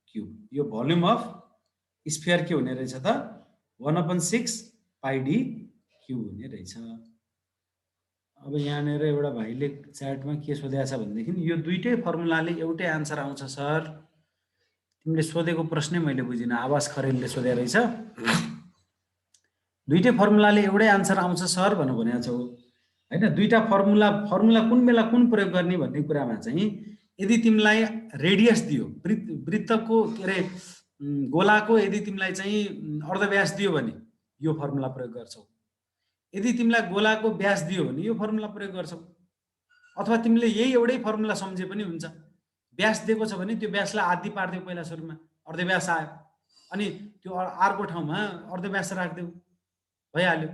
क्यूब। यो भोल्युम अफ स्फियर के हुने रहेछ त? 1/6 पाई डी क्यूब हुने रहेछ। अब यहाँनिर एउटा भाइले च्याटमा के सोधेको छ भनेदेखि यो दुईटै फर्मुलाले एउटै आन्सर आउँछ सर। तिमीले सोधेको प्रश्नै मैले बुझिन, आवाज खरेलले सोधे रहेछ। दुईटै फर्मुलाले एउटै आन्सर आउँछ सर भनेको छौ हैन। दुईटा फर्मुला कुन बेला कुन प्रयोग गर्ने भन्ने कुरामा चाहिँ यदि तिमीलाई रेडियस दियो, वृत्तको के अरे गोलाको यदि तिमीलाई चाहिँ अर्धव्यास दियो भने यो फर्मुला प्रयोग गर्छौ, यदि तिमीलाई गोलाको व्यास दियो भने यो फर्मुला प्रयोग गर्छौ, अथवा तिमीले यही एउटै फर्मुला सम्झे पनि हुन्छ। व्यास दिएको छ भने त्यो व्यासलाई आधी पार्दियो पहिला सुरुमा, अर्धव्यास आयो, अनि त्यो आरको ठाउँमा अर्धव्यास राख्दियो, भइहाल्यो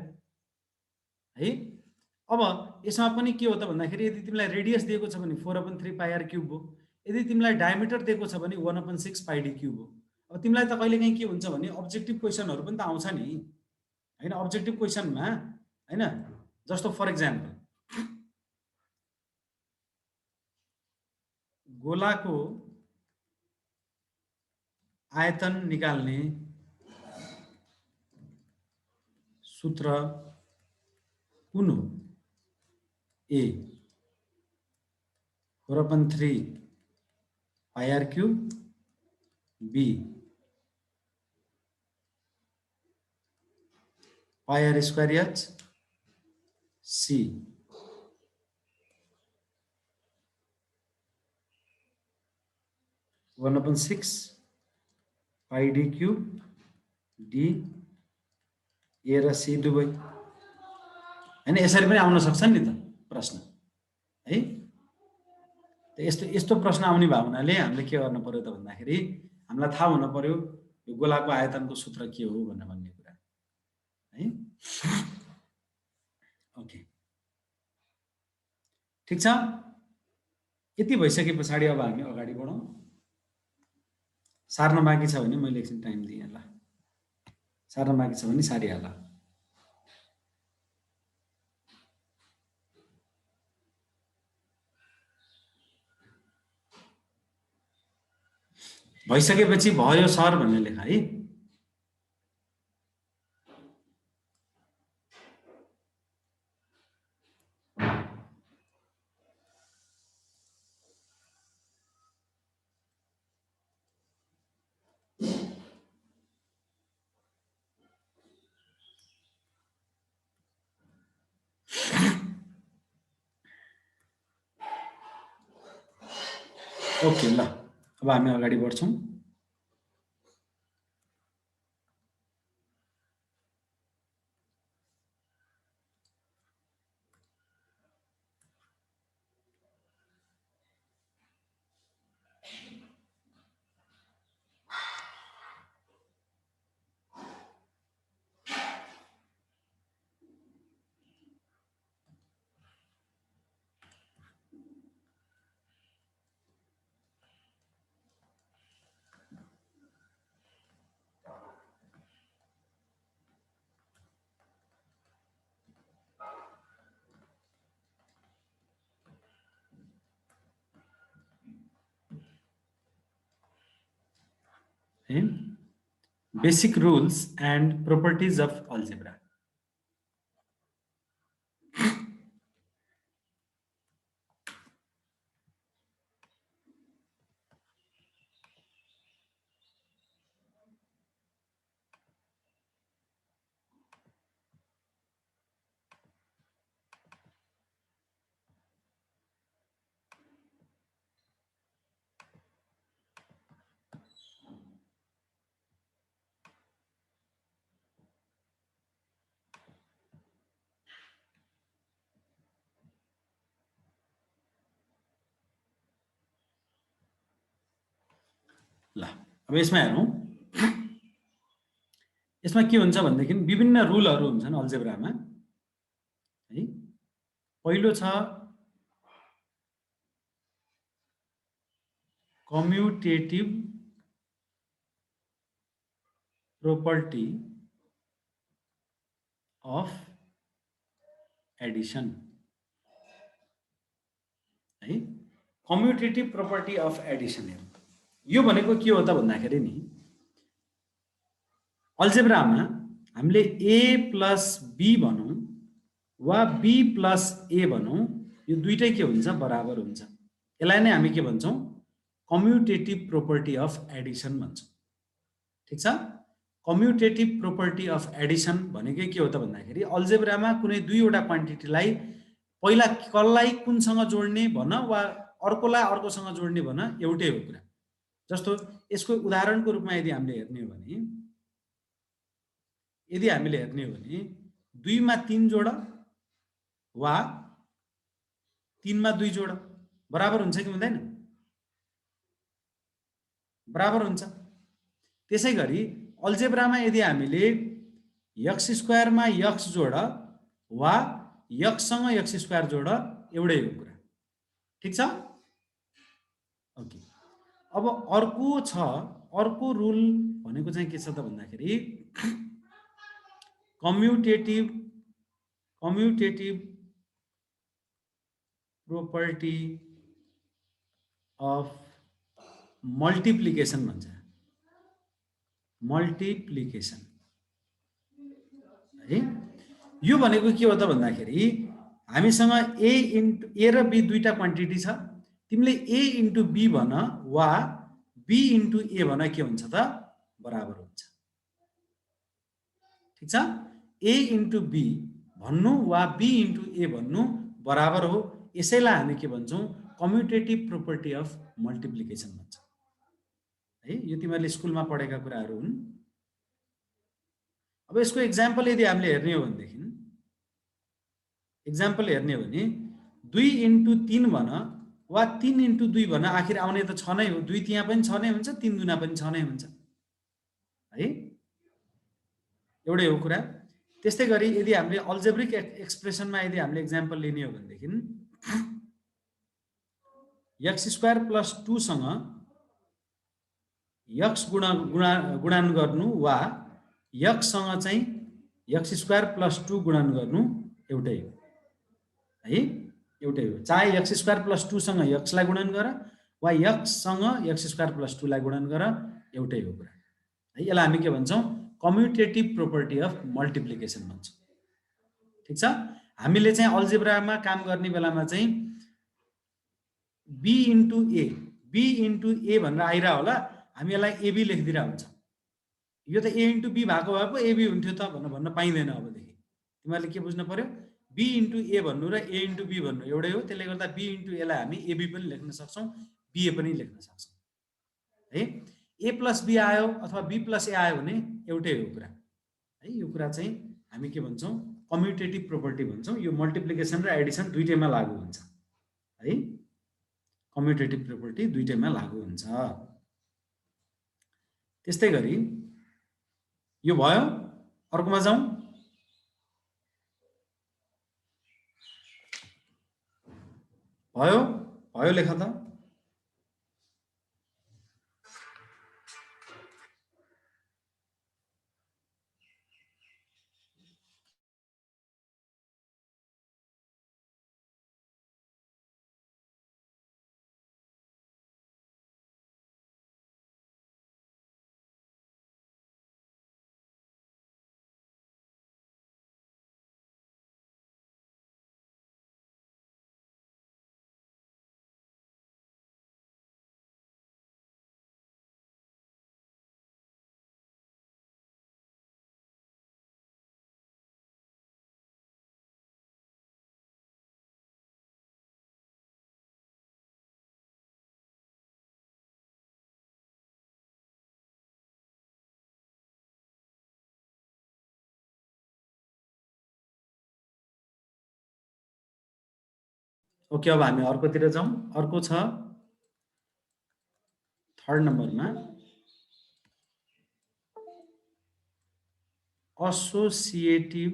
है। अब यसमा पनि के हो त भन्दाखेरि यदि तिमीलाई रेडियस दिएको छ भने 4/3 पाइआर क्युब हो, यदि तिमीलाई डायमिटर दिएको छ भने 1/6 पाइडी क्युब हो। अब तिमीलाई त कहिलेकाहीँ के हुन्छ भने अब्जेक्टिभ क्वेसनहरू पनि त आउँछ नि हैन, अब्जेक्टिभ क्वेसनमा हैन, जस्तो फर इक्जाम्पल गोलाको आयतन निकाल्ने सूत्र कुन हो? A 4/3 pi r cube, B pi r square H, C 1/6 pi D cube, D A र सी दुवै हैन। यसरी पनि आउन सक्छ नि त प्रश्न है। यस्तो यस्तो प्रश्न आउने भए हुनाले हामीले के गर्नु पर्यो त भन्दाखेरि हामीलाई थाहा हुनु पर्यो यो गोलाको आयतनको सूत्र के हो भन्ने कुरा है। ओके, ठिक छ। यति भइसके पछाडि अब हामी अगाडि बढौँ। सार्न बाँकी छ भने मैले एकछिन टाइम दिएँ ल, सार्न बाँकी छ भने सारिहाल। भइसकेपछि भयो सर भन्ने लेखा है। ओके ल, अब हामी अगाडि बढ्छौँ। Basic rules and properties of algebra. ल, अब यसमा हेरौँ। यसमा के हुन्छ भनेदेखि विभिन्न रुलहरू हुन्छन् अल्जेब्रामा है। पहिलो छ कम्युटेटिभ प्रोपर्टी अफ एडिसन है। कम्युटेटिभ प्रोपर्टी अफ एडिसन यो भनेको के हो त भन्दाखेरि नि अल्जेब्रामा हामीले ए प्लस बी भनौँ वा बी प्लस ए भनौँ, यो दुईटै के हुन्छ? बराबर हुन्छ। यसलाई नै हामी के भन्छौँ? कम्युटेटिभ प्रोपर्टी अफ एडिसन भन्छौँ। ठिक छ। कम्युटेटिभ प्रोपर्टी अफ एडिसन भनेकै के हो त भन्दाखेरि अल्जेब्रामा कुनै दुईवटा क्वान्टिटीलाई पहिला कसलाई कुनसँग जोड्ने भन वा अर्कोलाई अर्कोसँग जोड्ने भन, एउटै हो कुरा। जस्तो यसको उदाहरणको रूपमा यदि हामीले हेर्ने हो भने 2 मा 3 जोड वा 3 मा 2 जोड बराबर हुन्छ कि हुँदैन? बराबर हुन्छ। त्यसैगरी अल्जेब्रामा यदि हामीले x² मा x जोड वा x सँग x² जोड एउटै हो कुरा। ठीक छ? ओके। अब अर्को रुल भनेको चाहिँ के छ त भन्दाखेरि कम्युटेटिभ प्रोपर्टी अफ मल्टिप्लिकेसन भन्छ। मल्टिप्लिकेसन है, यो भनेको के हो त भन्दाखेरि हामीसँग ए र बी दुईटा क्वान्टिटी छ, तिमीले a इन्टु बी भन वा b इन्टु a भन, के हुन्छ त? बराबर हुन्छ। ठीक छ? a इन्टु b भन्नु वा b इन्टु a भन्नु बराबर हो। यसैलाई हामी के भन्छौँ? कम्युटेटिभ प्रोपर्टी अफ मल्टिप्लिकेसन भन्छ है। यो तिमीहरूले स्कुलमा पढेका कुराहरू हुन्। अब यसको एक्जाम्पल यदि हामीले हेर्ने हो भनेदेखि 2 इन्टु 3 भन वा 3 इन्टु 2 भन, आखिर आउने त 6 नै हो। 2 त्यहाँ पनि 6 नै हुन्छ, 3 दुना पनि 6 नै हुन्छ है, एउटै हो कुरा। त्यस्तै गरी यदि हामीले अल्जेब्रिक एक्सप्रेसनमा यदि हामीले एक्जाम्पल लिने हो भनेदेखि x² + 2 सँग x गुणन गर्नु वा x सँग चाहिँ x² + 2 गुणन गर्नु एउटै हो है, एउटै हो। चाहे x² + 2 सँग x लाई गुणन गर वा x सँग x² + 2 लाई गुणन गर, एउटै हो कुरा है। यसलाई हामी के भन्छौँ? कम्युटेटिभ प्रोपर्टी अफ मल्टिप्लिकेसन भन्छौँ। ठीक छ? हामीले चाहिँ अल्जेब्रामा काम गर्ने बेलामा चाहिँ b इन्टु a भनेर आइरह होला, हामी यसलाई ab लेखिदिरा हुन्छ। यो त a इन्टु b भएको भए पो ab हुन्थ्यो त भन्न पाइँदैन। अबदेखि तिमीहरूले के बुझ्नु पर्यो? b इन्टु a भन्नु र a इन्टु b भन्नु एउटै हो। त्यसले गर्दा b इन्टु a लाई हामी ab पनि लेख्न सक्छौँ, ba पनि लेख्न सक्छौँ है। a प्लस b आयो अथवा b प्लस a आयो भने एउटै हो कुरा है। यो कुरा चाहिँ हामी के भन्छौँ? कम्युटेटिभ प्रोपर्टी भन्छौँ। यो मल्टिप्लिकेसन र एडिसन दुईटैमा लागू हुन्छ है। कम्युटेटिभ प्रोपर्टी दुईटैमा लागू हुन्छ। त्यस्तै गरी यो भयो। अर्कोमा जाउँ। भयो लेख त। ओके, अब हामी अर्कोतिर जाउँ। अर्को छ 3rd नम्बरमा एसोसिएटिभ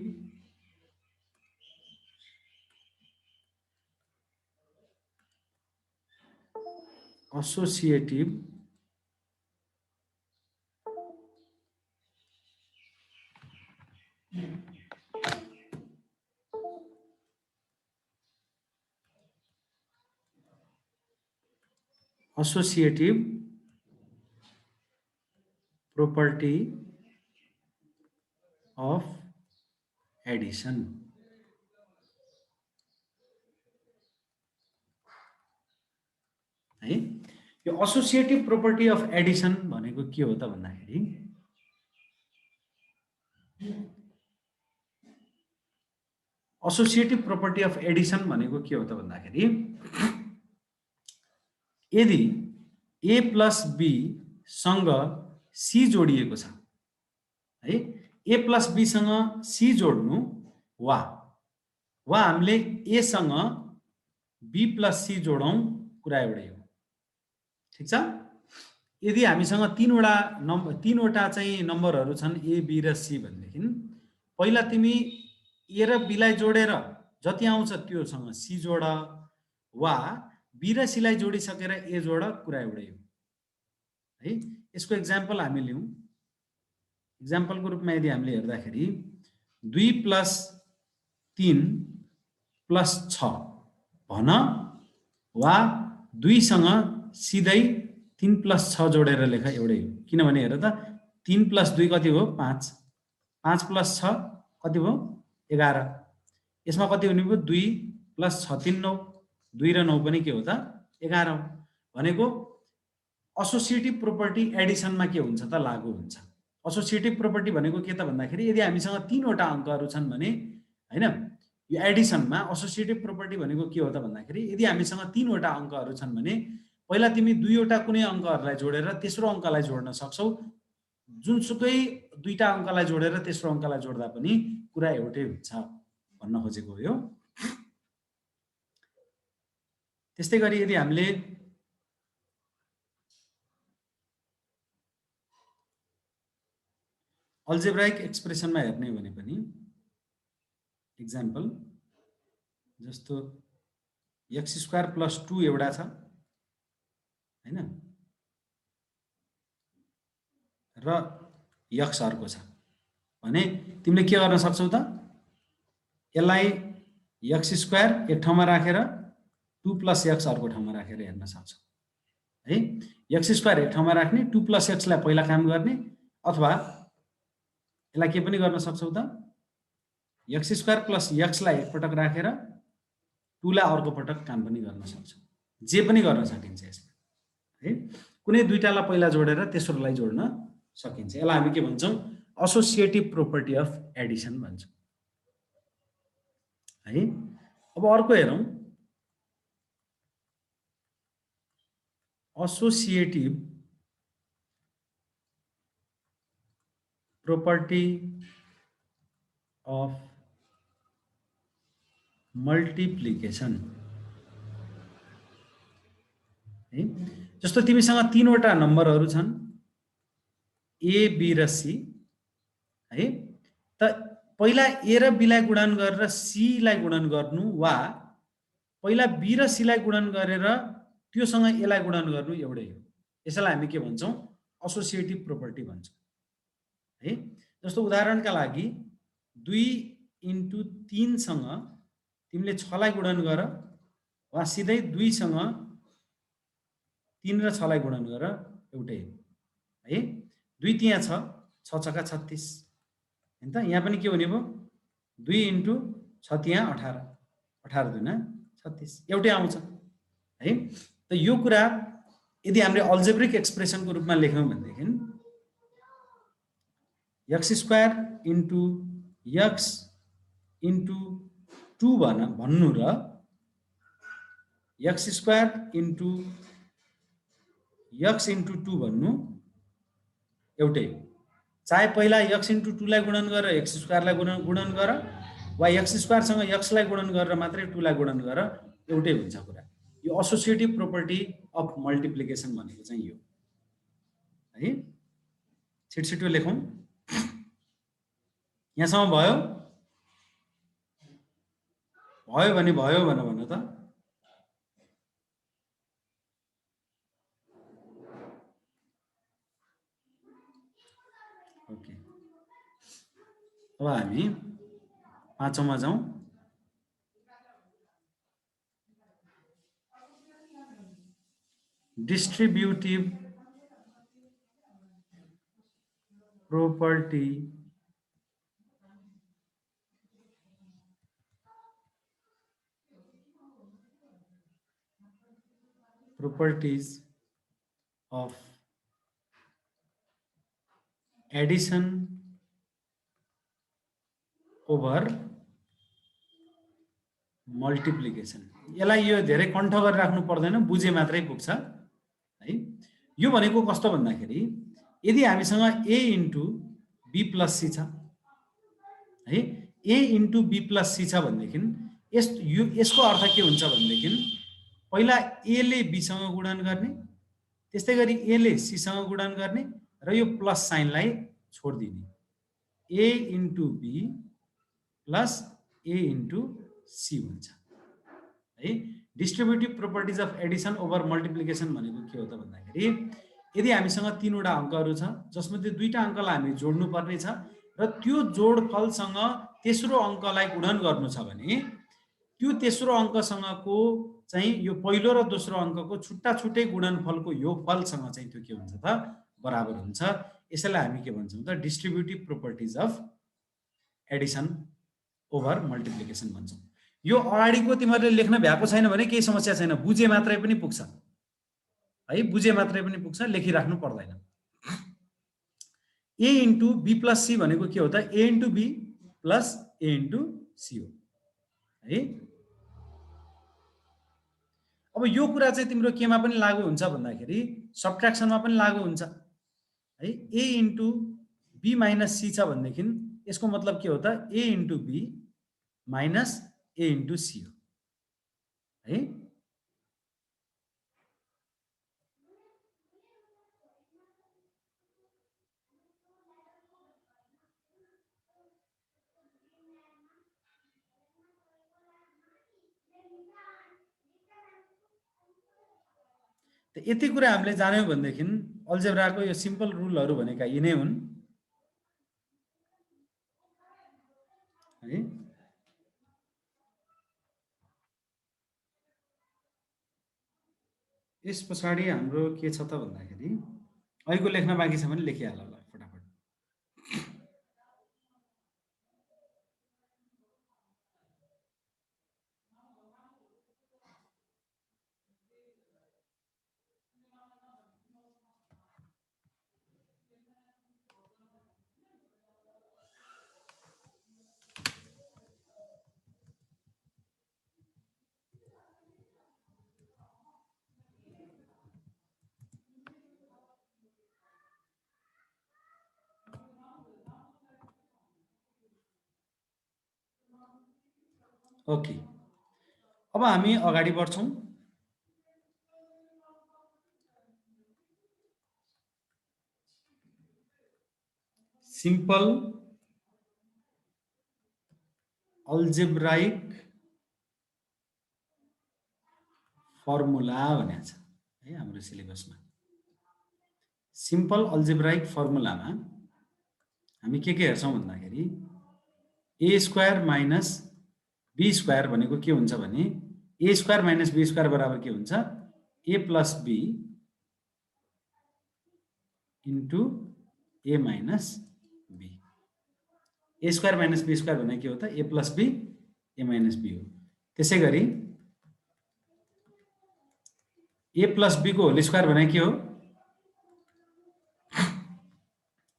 प्रोपर्टी अफ एडिसन है। यो एसोसिएटिभ प्रोपर्टी अफ एडिसन भनेको के हो त भन्दाखेरि एसोसिएटिभ प्रोपर्टी अफ एडिसन भनेको के हो त भन्दाखेरि यदि ए प्लस बी सँग सी जोडिएको छ है। ए प्लस बी सँग सी जोड्नु वा हामीले ए सँग बी प्लस सी जोडौँ, कुरा एउटै हो। ठिक छ। यदि हामीसँग तीनवटा चाहिँ नम्बरहरू छन् ए बी र सी भनेदेखि पहिला तिमी ए र बी लाई जोडेर जति आउँछ त्योसँग सी जोड, वा बी र सी लाई जोडिसकेर ए जोड, कुरा एउटै हो है। यसको एक्जाम्पल हामी लिउँ। एक्जाम्पलको रूपमा यदि हामीले हेर्दाखेरि 2 + 3 + 6 भन, वा 2 सँग सिधै 3 + 6 जोडेर लेख, एउटै हो। किनभने हेर त 3 + 2 कति हो? 5, 5 + 6 कति भयो? 11। यसमा कति हुने भयो? 2 + 6 3 9, 2 र 9 पनि के हो त? 11 हो। भनेको एसोसिएटिभ प्रोपर्टी एडिसनमा के हुन्छ त? लागू हुन्छ। एसोसिएटिभ प्रोपर्टी भनेको के त भन्दाखेरि यदि हामीसँग तीनवटा अङ्कहरू छन् भने हैन, यो एडिसनमा एसोसिएटिभ प्रोपर्टी भनेको के हो त भन्दाखेरि यदि हामीसँग तीनवटा अङ्कहरू छन् भने पहिला तिमी दुईवटा कुनै अङ्कहरूलाई जोडेर तेस्रो अङ्कलाई जोड्न सक्छौ। जुनसुकै दुईटा अङ्कलाई जोडेर तेस्रो अङ्कलाई जोड्दा पनि कुरा एउटै हुन्छ भन्न खोजेको हो यो। त्यस्तै गरी यदि हामीले अल्जेब्राइक एक्सप्रेसनमा हेर्ने भने पनि एक्जाम्पल जस्तो x² + 2 एउटा छ हैन, र x अर्को छ भने तिमीले के गर्न सक्छौ त? यसलाई x² एक ठाउँमा राखेर 2 + x अर्को ठाउँमा राखेर हेर्न सक्छौ है। x² एक ठाउँमा राख्ने, 2 + x लाई पहिला काम गर्ने, अथवा यसलाई के पनि गर्न सक्छौ त? x² + x लाई एकपटक राखेर 2 लाई अर्को पटक काम पनि गर्न सक्छौ। जे पनि गर्न सकिन्छ यसमा है। कुनै दुईटालाई पहिला जोडेर तेस्रोलाई जोड्न सकिन्छ। यसलाई हामी के भन्छौँ? एसोसिएटिभ प्रोपर्टी अफ एडिसन भन्छौँ है। अब अर्को हेरौँ, एसोसिएटिभ प्रोपर्टी अफ मल्टिप्लिकेसन है। जस्तो तिमीसँग तीनवटा नम्बरहरू छन् ए बी र सी है, त पहिला ए र बी लाई गुणन गरेर सी लाई गुणन गर्नु, वा पहिला बी र सी लाई गुणन गरेर त्योसँग ए लाई गुणन गर्नु, एउटै हो। यसलाई हामी के भन्छौँ? एसोसिएटिभ प्रोपर्टी भन्छौँ है। जस्तो उदाहरणका लागि 2 × 3 सँग तिमीले 6 लाई गुणन गर, वा सिधै 2 सँग 3 र 6 लाई गुणन गर, एउटै हो है। 2 त्यहाँ छ, 6 छका 36 हैन त। यहाँ पनि के हुने भयो? 2 × 6 त्यहाँ 18, 18 दुना 36, एउटै आउँछ है। त यो कुरा यदि हामीले अल्जेब्रिक एक्सप्रेसनको रूपमा लेख्यौँ भनेदेखि x² × x × 2 भन्नु र x² × x × 2 भन्नु एउटै हो। चाहे पहिला x × 2 लाई गुणन गरेर x² लाई गुणन गर, वा x² सँग x लाई गुणन गरेर मात्रै 2 लाई गुणन गर, एउटै हुन्छ कुरा। यो एसोसिएटिभ प्रोपर्टी अफ मल्टिप्लिकेसन भनेको चाहिँ यो है। छिटो लेखौँ। यहाँसम्म भयो? भयो भने भयो भन त। ओके, अब हामी 5औँमा जाउँ। Distributive properties of addition over multiplication। यसलाई यो धेरै कण्ठ गरेर राख्नु पर्दैन, बुझे मात्रै पुग्छ है। यो भनेको कस्तो भन्दाखेरि यदि हामीसँग a into b plus c छ है, a into b plus c छ भनेदेखि यसको अर्थ के हुन्छ भनेदेखि पहिला a ले b सँग गुणन गर्ने, त्यस्तै गरी a ले c सँग गुणन गर्ने र यो प्लस साइनलाई छोड्दिने, a into b plus a into c हुन्छ है। Distributive properties of addition over multiplication भनेको के हो त भन्दाखेरि यदि हामीसँग तीनवटा अङ्कहरू छ जसमध्ये दुईटा अङ्कलाई हामी जोड्नु पर्ने छ र त्यो जोडफलसँग तेस्रो अङ्कलाई गुणन गर्नु छ भने त्यो तेस्रो अङ्कसँगको चाहिँ यो पहिलो र दोस्रो अङ्कको छुट्टा छुट्टै गुणनफलको योगफलसँग चाहिँ त्यो के हुन्छ त बराबर हुन्छ। यसैलाई हामी के भन्छौँ त distributive properties of addition over multiplication भन्छौँ। यो अगाडिको तिमीहरूले लेख्न भ्याएको छैन भने केही समस्या छैन, बुझे मात्रै पनि पुग्छ है, बुझे मात्रै पनि पुग्छ, लेखिराख्नु पर्दैन। a into b plus c भनेको के हो त a into b plus a into c हो है। अब यो कुरा चाहिँ तिम्रो केमा पनि लागू हुन्छ भन्दाखेरि सबट्र्याक्सनमा पनि लागू हुन्छ है। a into b minus c छ भनेदेखि यसको मतलब के हो त a into b minus a into c हो है। यति कुरा हामीले जान्यौँ भनेदेखि अल्जेब्राको यो सिम्पल रुलहरू भनेका यिनै हुन् है। यस पछाडि हाम्रो के छ त भन्दाखेरि अहिलेको लेख्न बाँकी छ भने लेखिहाल होला फटाफट। ओके, अब हामी अगाडि बढ्छौँ। सिम्पल अल्जेब्राइक फर्मुला भनेको छ है हाम्रो सिलेबसमा। सिम्पल अल्जेब्राइक फर्मुलामा हामी के हेर्छौँ भन्दाखेरि a square minus b square भनेको के हुन्छ भने a square minus b square बराबर के हुन्छ a प्लस b into a minus b। a square minus b square भनेको के हो त a प्लस b a माइनस b हो। त्यसै गरी a प्लस b को होल स्क्वायर भनेको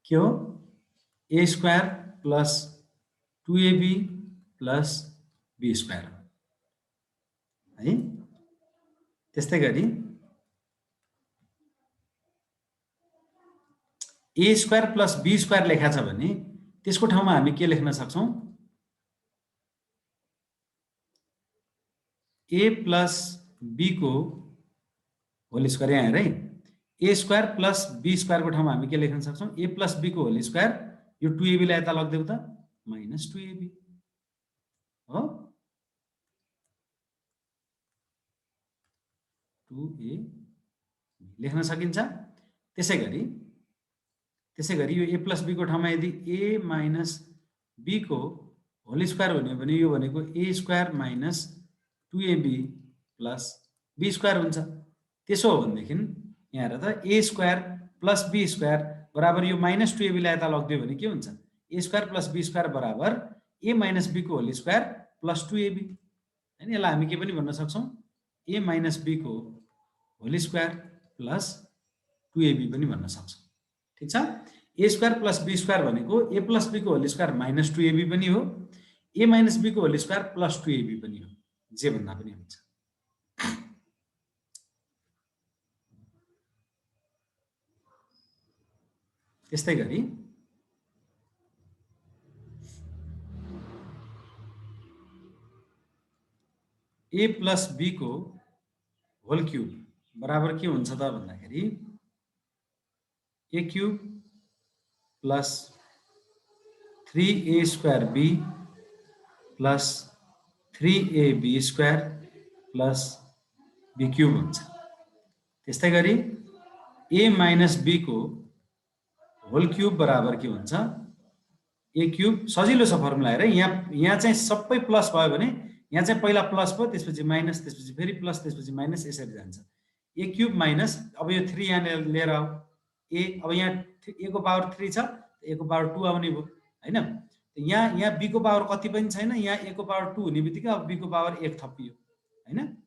के हो a square plus 2ab plus b square है। त्यस्तै गरी a square plus b square लेखा छ भने त्यसको ठाउँमा हामी के लेख्न सक्छौं a प्लस b को होल स्क्वायर यहाँ हेर है। a square plus b square को ठाउँमा हामी के लेख्न सक्छौं a प्लस b को होल स्क्वायर यो 2ab लाई यता लग्देऊ त माइनस 2ab हो 2a लेख्न सकिन्छ। त्यसै गरी यो a प्लस b को ठाउँमा यदि a माइनस b को होल स्क्वायर हुने भने यो भनेको a square minus 2ab plus b square हुन्छ। त्यसो हो भनेदेखि यहाँ हेर त a square plus b square बराबर यो माइनस 2ab लाई यता लग्दियो भने के हुन्छ a square plus b square बराबर a माइनस b को होल स्क्वायर प्लस 2ab हैन। यसलाई हामी के पनि भन्न सक्छौं a माइनस b को होल स्क्वायर प्लस 2ab पनि भन्न सक्छौं। ठीक छ। a square plus b square भनेको a प्लस b को होल स्क्वायर माइनस 2ab पनि हो, a माइनस b को होल स्क्वायर प्लस 2ab पनि हो, जे भन्दा पनि हुन्छ। त्यस्तै गरी a प्लस b को होल क्यूब बराबर के हुन्छ त भन्दाखेरि a cube plus 3a square b plus 3ab square plus b cube हुन्छ। त्यस्तै गरी a माइनस b को होल क्यूब बराबर के हुन्छ a क्यूब। सजिलो छ फर्मुला हेर, यहाँ चाहिँ सबै प्लस भयो भने यहाँ चाहिँ पहिला प्लस भयो, त्यसपछि माइनस, त्यसपछि फेरि प्लस, त्यसपछि माइनस, यसरी जान्छ। a क्यूब माइनस, अब यो 3 यहाँ लिएर आऊ a, अब यहाँ a को पावर 3 छ, a को पावर 2 आउने भयो हैन। यहाँ b को पावर कति पनि छैन, यहाँ a को पावर 2 हुने बित्तिकै अब b को पावर 1 थपियो हैन।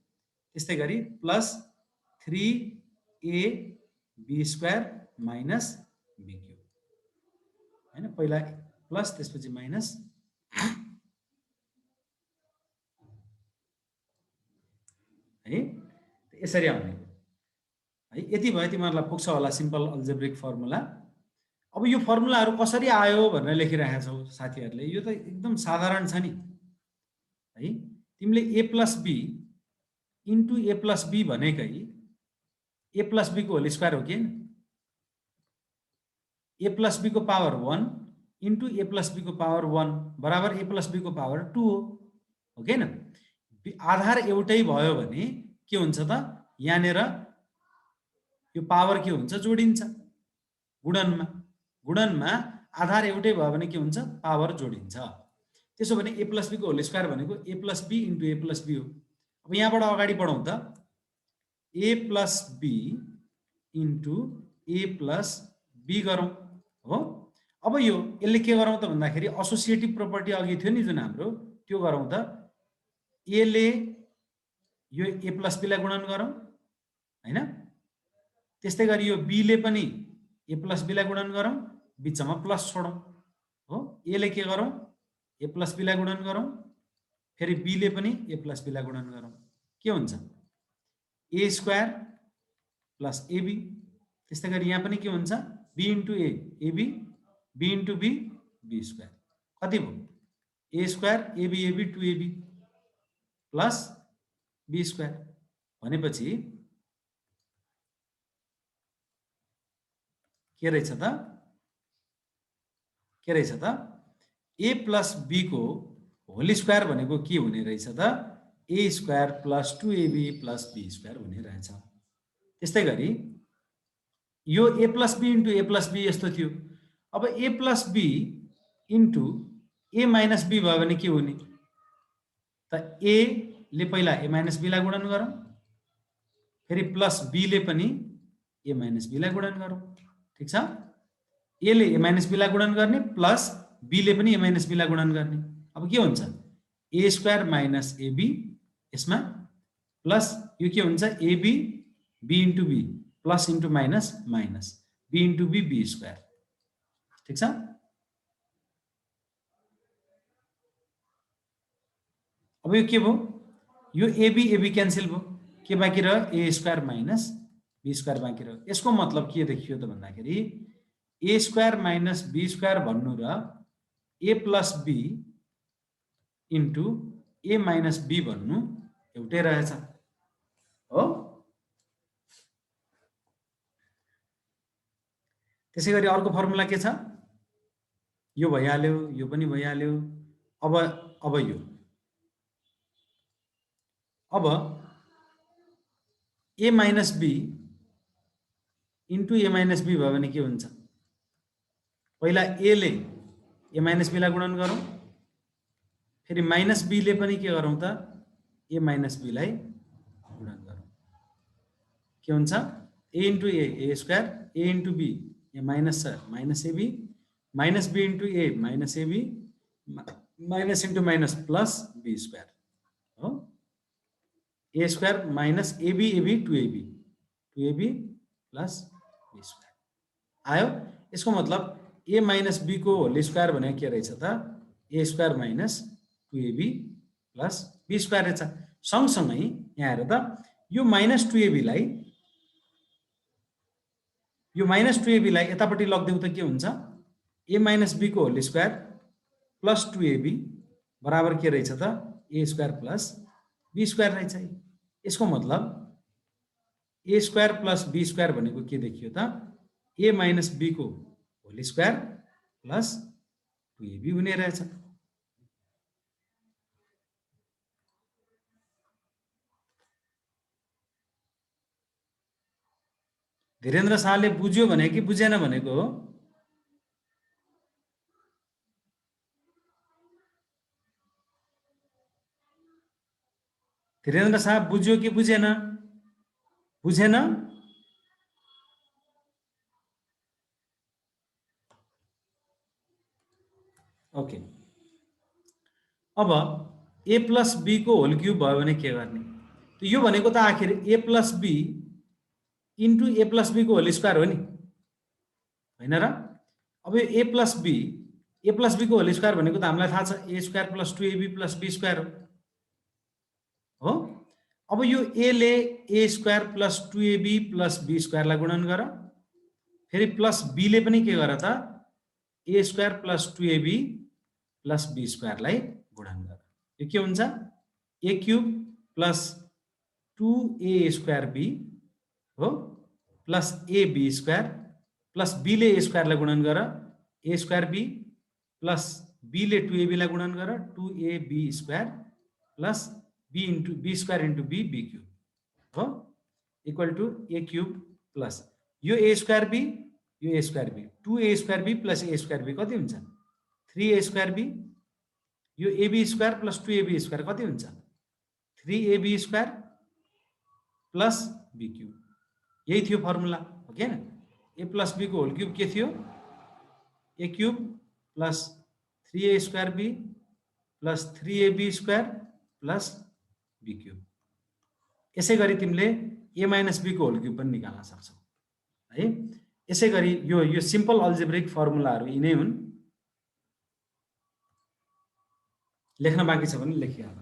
त्यस्तै गरी plus 3ab square minus b cube हैन, पहिला प्लस त्यसपछि माइनस है, यसरी आउने है। यति भयो, तिमीहरूलाई पुग्छ होला सिम्पल अल्जेब्रिक फर्मुला। अब यो फर्मुलाहरू कसरी आयो भनेर लेखिरहेका छौ साथीहरूले, यो त एकदम साधारण छ नि है। तिमीले a प्लस b इन्टु a प्लस b भनेकै a प्लस b को होल स्क्वायर हो कि a प्लस b को पावर 1 इन्टु a प्लस b को पावर 1 बराबर a प्लस b को पावर 2 हो कि न। आधार एउटै भयो भने के हुन्छ त, यहाँनिर यो पावर के हुन्छ, जोडिन्छ गुणनमा। गुणनमा आधार एउटै भयो भने के हुन्छ, पावर जोडिन्छ। त्यसो भने a प्लस b को होल स्क्वायर भनेको a प्लस b इन्टु a प्लस b हो। अब यहाँबाट अगाडि बढौँ त, a प्लस b इन्टु a प्लस b गरौँ हो। अब यसले के गरौँ त भन्दाखेरि एसोसिएटिभ प्रोपर्टी अघि थियो नि जुन हाम्रो, त्यो गरौँ त। a ले यो a प्लस b लाई गुणन गरौँ हैन। त्यस्तै गरी यो b ले पनि a प्लस b लाई गुणन गरौँ, बिचमा प्लस छोडौँ हो। a ले के गरौँ, a प्लस b लाई गुणन गरौँ, फेरि b ले पनि a प्लस b लाई गुणन गरौँ, के हुन्छ a स्क्वायर प्लस ab। त्यस्तै गरी यहाँ पनि के हुन्छ, b into a ab, b into b b square, कति भयो a square ab ab 2ab plus b square. भनेपछि के रहेछ त, a प्लस b को होल स्क्वायर भनेको के हुने रहेछ त, a square plus 2ab plus b square हुने रहेछ। त्यस्तै गरी यो a प्लस b इन्टु a प्लस b यस्तो थियो। अब a प्लस b into a minus b भयो भने के हुने त, a ले पहिला a माइनस b लाई गुणन गरौँ, फेरि प्लस b ले पनि a माइनस b लाई गुणन गरौँ, ठीक छ। a ले a माइनस b लाई गुणन गर्ने, प्लस b ले पनि a माइनस b लाई गुणन गर्ने। अब के हुन्छ, a स्क्वायर माइनस ab, यसमा प्लस यो के हुन्छ ab b into b plus into minus minus b into b b square, ठीक छ। अब यो के भयो, यो ab क्यान्सल भयो, के बाँकी रह्यो, a square minus b square बाँकी रह्यो। यसको मतलब के देखियो त भन्दाखेरि a square minus b square भन्नु र a प्लस b into a minus b भन्नु एउटै रहेछ हो। त्यसै गरी अर्को फर्मुला के छ, यो भइहाल्यो, यो पनि भइहाल्यो। अब यो अब a minus b into a minus b भयो भने के हुन्छ, पहिला a ले a माइनस b लाई गुणन गरौँ, फेरि माइनस b ले पनि के गरौँ त, a माइनस b लाई गुणन गरौँ, के हुन्छ a into a square, a into b यहाँ माइनस छ minus ab, minus b into a minus ab, minus into minus plus b square हो। a square minus ab ab 2ab plus b square आयो। यसको मतलब a minus b को whole square भनेको के रहेछ त, a square minus 2ab plus b square रहेछ। सँगसँगै यहाँ हेर त, यो माइनस 2ab लाई यो -2ab लाई यतापट्टि लग्दिउँ त के हुन्छ a - b को होल स्क्वायर प्लस 2ab बराबर के रहेछ त a square plus b square रहेछ। यसको मतलब a square plus b square भनेको के देखियो त a - b को होल स्क्वायर प्लस 2ab हुने रहेछ। धीरेन्द्र शाहले बुझ्यो भने कि बुझेन भनेको हो? धीरेन्द्र शाह बुझ्यो कि बुझेन? बुझेन? ओके। अब a प्लस b को होल क्यूब भयो भने के गर्ने? त यो भनेको त आखिर a प्लस b इन्टु a प्लस b को होल स्क्वायर हो नि, होइन र? अब यो a प्लस b को होल स्क्वायर भनेको त हामीलाई थाहा छ a square plus 2ab plus b square हो। अब यो a ले a square plus 2ab plus b स्क्वायरलाई गुणन गर, फेरि प्लस b ले पनि के गर त a square plus 2ab plus b स्क्वायरलाई गुणन गर। यो के हुन्छ a cube plus 2a square b हो plus ab square plus b ले a स्क्वायरलाई गुणन गर a square b plus b ले 2ab लाई गुणन गर 2ab square plus b square into b cube हो equal to a cube plus यो a स्क्वायर b यो a square b 2a square b plus a square b कति हुन्छ 3a square b यो ab square plus 2ab square कति हुन्छ 3ab square plus b cube. यही थियो formula हो कि हैन? a प्लस b को होल क्यूब के थियो a cube plus 3a square b plus 3ab square plus b cube. यसै गरी तिमीले a माइनस b को होल क्यूब पनि निकाल्न सक्छौ है। यसै गरी यो सिम्पल अल्जेब्रिक फर्मुलाहरू यिनै हुन्। लेख्न बाँकी छ भने लेखिहाल।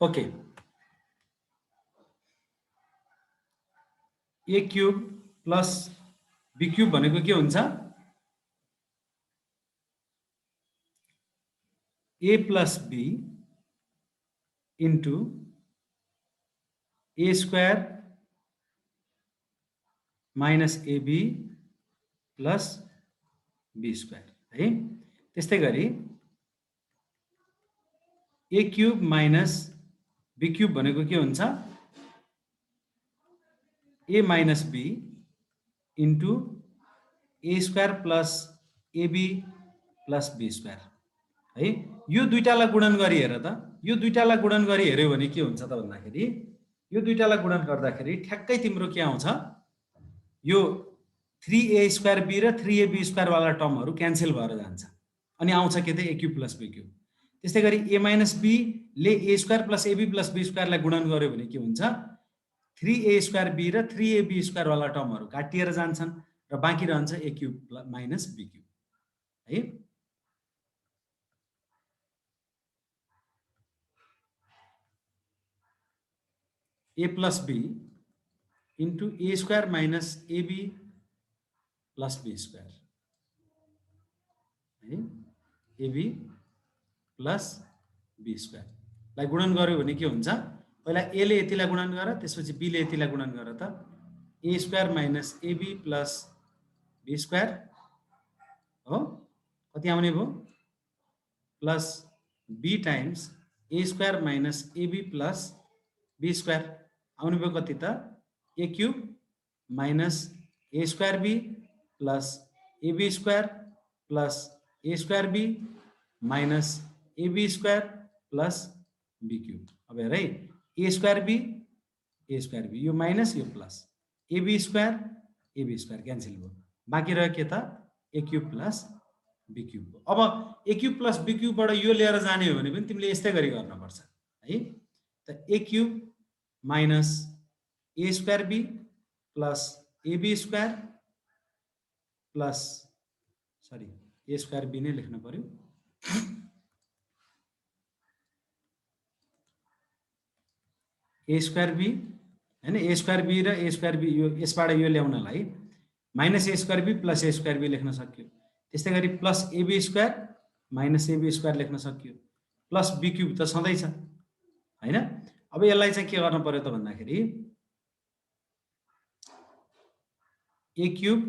Okay. a cube plus b cube भनेको के हुन्छ a प्लस b into a square minus ab plus b square है। त्यस्तै गरी a cube minus b cube भनेको के हुन्छ A minus B into A square plus AB plus B square है। यो दुईटालाई गुणन गरी हेर त, यो दुईटालाई गुणन गरी हेऱ्यो भने के हुन्छ त भन्दाखेरि यो दुईटालाई गुणन गर्दाखेरि ठ्याक्कै तिम्रो के आउँछ, यो 3a स्क्वायर बी र 3ab स्क्वायर वाला टर्महरू क्यान्सल भएर जान्छ अनि आउँछ के त a cube plus b cube. त्यस्तै गरी a माइनस b ले a square plus ab plus b स्क्वायरलाई गुणन गर्यो भने के हुन्छ, 3a स्क्वायर b र 3ab स्क्वायर वाला टर्महरू काटिएर जान्छन् र बाँकी रहन्छ a cube minus b cube है। a प्लस b into a square minus ab plus b square है, ab प्लस b स्क्वायरलाई गुणन गर्यो भने के हुन्छ, पहिला a ले यतिलाई गुणन गर, त्यसपछि b ले यतिलाई गुणन गर त, a square minus ab plus b square हो, कति आउने भयो, plus b times a square minus ab plus b square आउने भयो कति त, a cube minus a square b plus ab square plus a square b minus ab square plus b cube. अब हेर है, a स्क्वायर b यो minus यो plus ab square cancel भयो, बाँकी रह्यो के त a cube plus b cube. अब a क्युब प्लस b क्युबबाट यो लिएर जाने हो भने पनि तिमीले यस्तै गरी गर्नुपर्छ है। त a cube minus a square b plus ab square plus sorry a square b नै लेख्न पर्यो, a स्क्वायर b हैन, a स्क्वायर b र a स्क्वायर b यो यसबाट यो ल्याउनलाई minus a square b plus a square b लेख्न सक्यो। त्यस्तै गरी plus ab square minus ab square लेख्न सक्यो, प्लस b क्युब त सधैँ छ हैन। अब यसलाई चाहिँ के गर्नु पर्यो त भन्दाखेरि a cube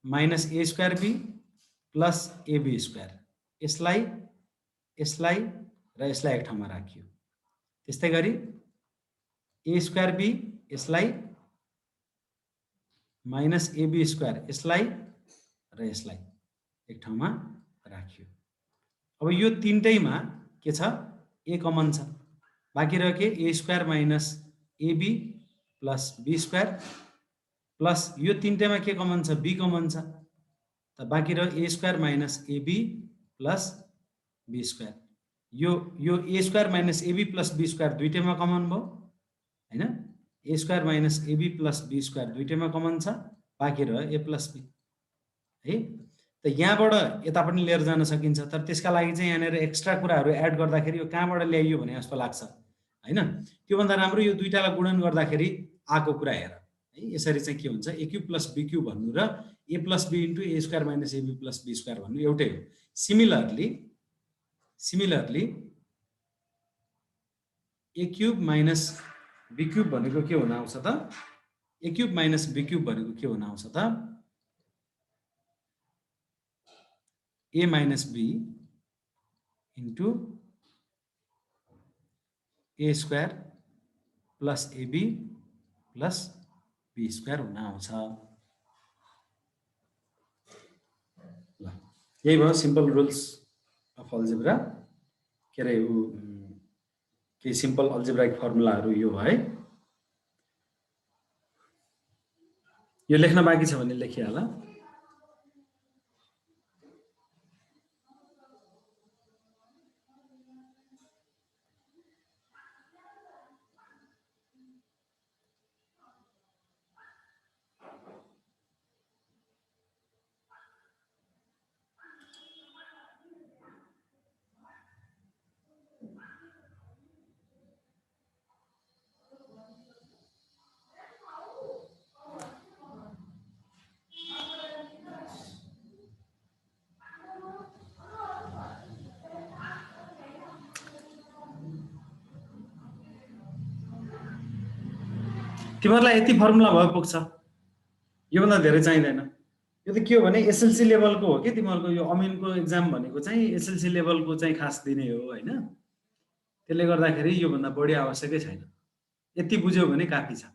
minus a square b plus ab square, यसलाई यसलाई र यसलाई एक ठाउँमा राखियो। त्यस्तै गरी a स्क्वायर b यसलाई माइनस ab स्क्वायर यसलाई र यसलाई एक ठाउँमा राखियो। अब यो तीनटैमा के छ, a कमन छ, बाँकी रह्यो के a square minus ab plus b square plus यो तीनटैमा के कमन छ, b कमन छ, त बाँकी रह्यो a square minus ab plus b square. यो a square minus ab plus b square दुईटैमा कमन भयो हैन, a square minus ab plus b square दुईटैमा कमन छ, बाँकी रह्यो a प्लस b है। त यहाँबाट यता पनि लिएर जान सकिन्छ, तर त्यसका लागि चाहिँ यहाँनिर एक्स्ट्रा कुराहरू एड गर्दाखेरि यो कहाँबाट ल्याइयो भने जस्तो लाग्छ हैन। त्योभन्दा राम्रो यो दुईटालाई गुणन गर्दाखेरि आएको कुरा हेर है। यसरी चाहिँ के हुन्छ, a cube plus b cube भन्नु र a प्लस b into a square minus ab plus b square भन्नु एउटै हो। Similarly a cube minus b cube भनेको के हुन आउँछ त, a cube minus b cube भनेको के हुन आउँछ त, a minus b into a square plus ab plus b square हुन आउँछ। ल यही भयो सिम्पल रुल्स अफ अल्जेब्रा, के अरे केही सिम्पल अल्जेब्राइक फर्मुलाहरू यो है। यो लेख्न बाँकी छ भने लेखिहाल। तिमीहरूलाई यति फर्मुला भयो पुग्छ, योभन्दा धेरै चाहिँदैन। यो त के हो भने एसएलसी लेभलको हो कि तिमीहरूको यो अमिनको एक्जाम भनेको चाहिँ एसएलसी लेभलको चाहिँ खास दिने हो हैन। त्यसले गर्दाखेरि योभन्दा बढी आवश्यकै छैन, यति बुझ्यौ भने काफी छ।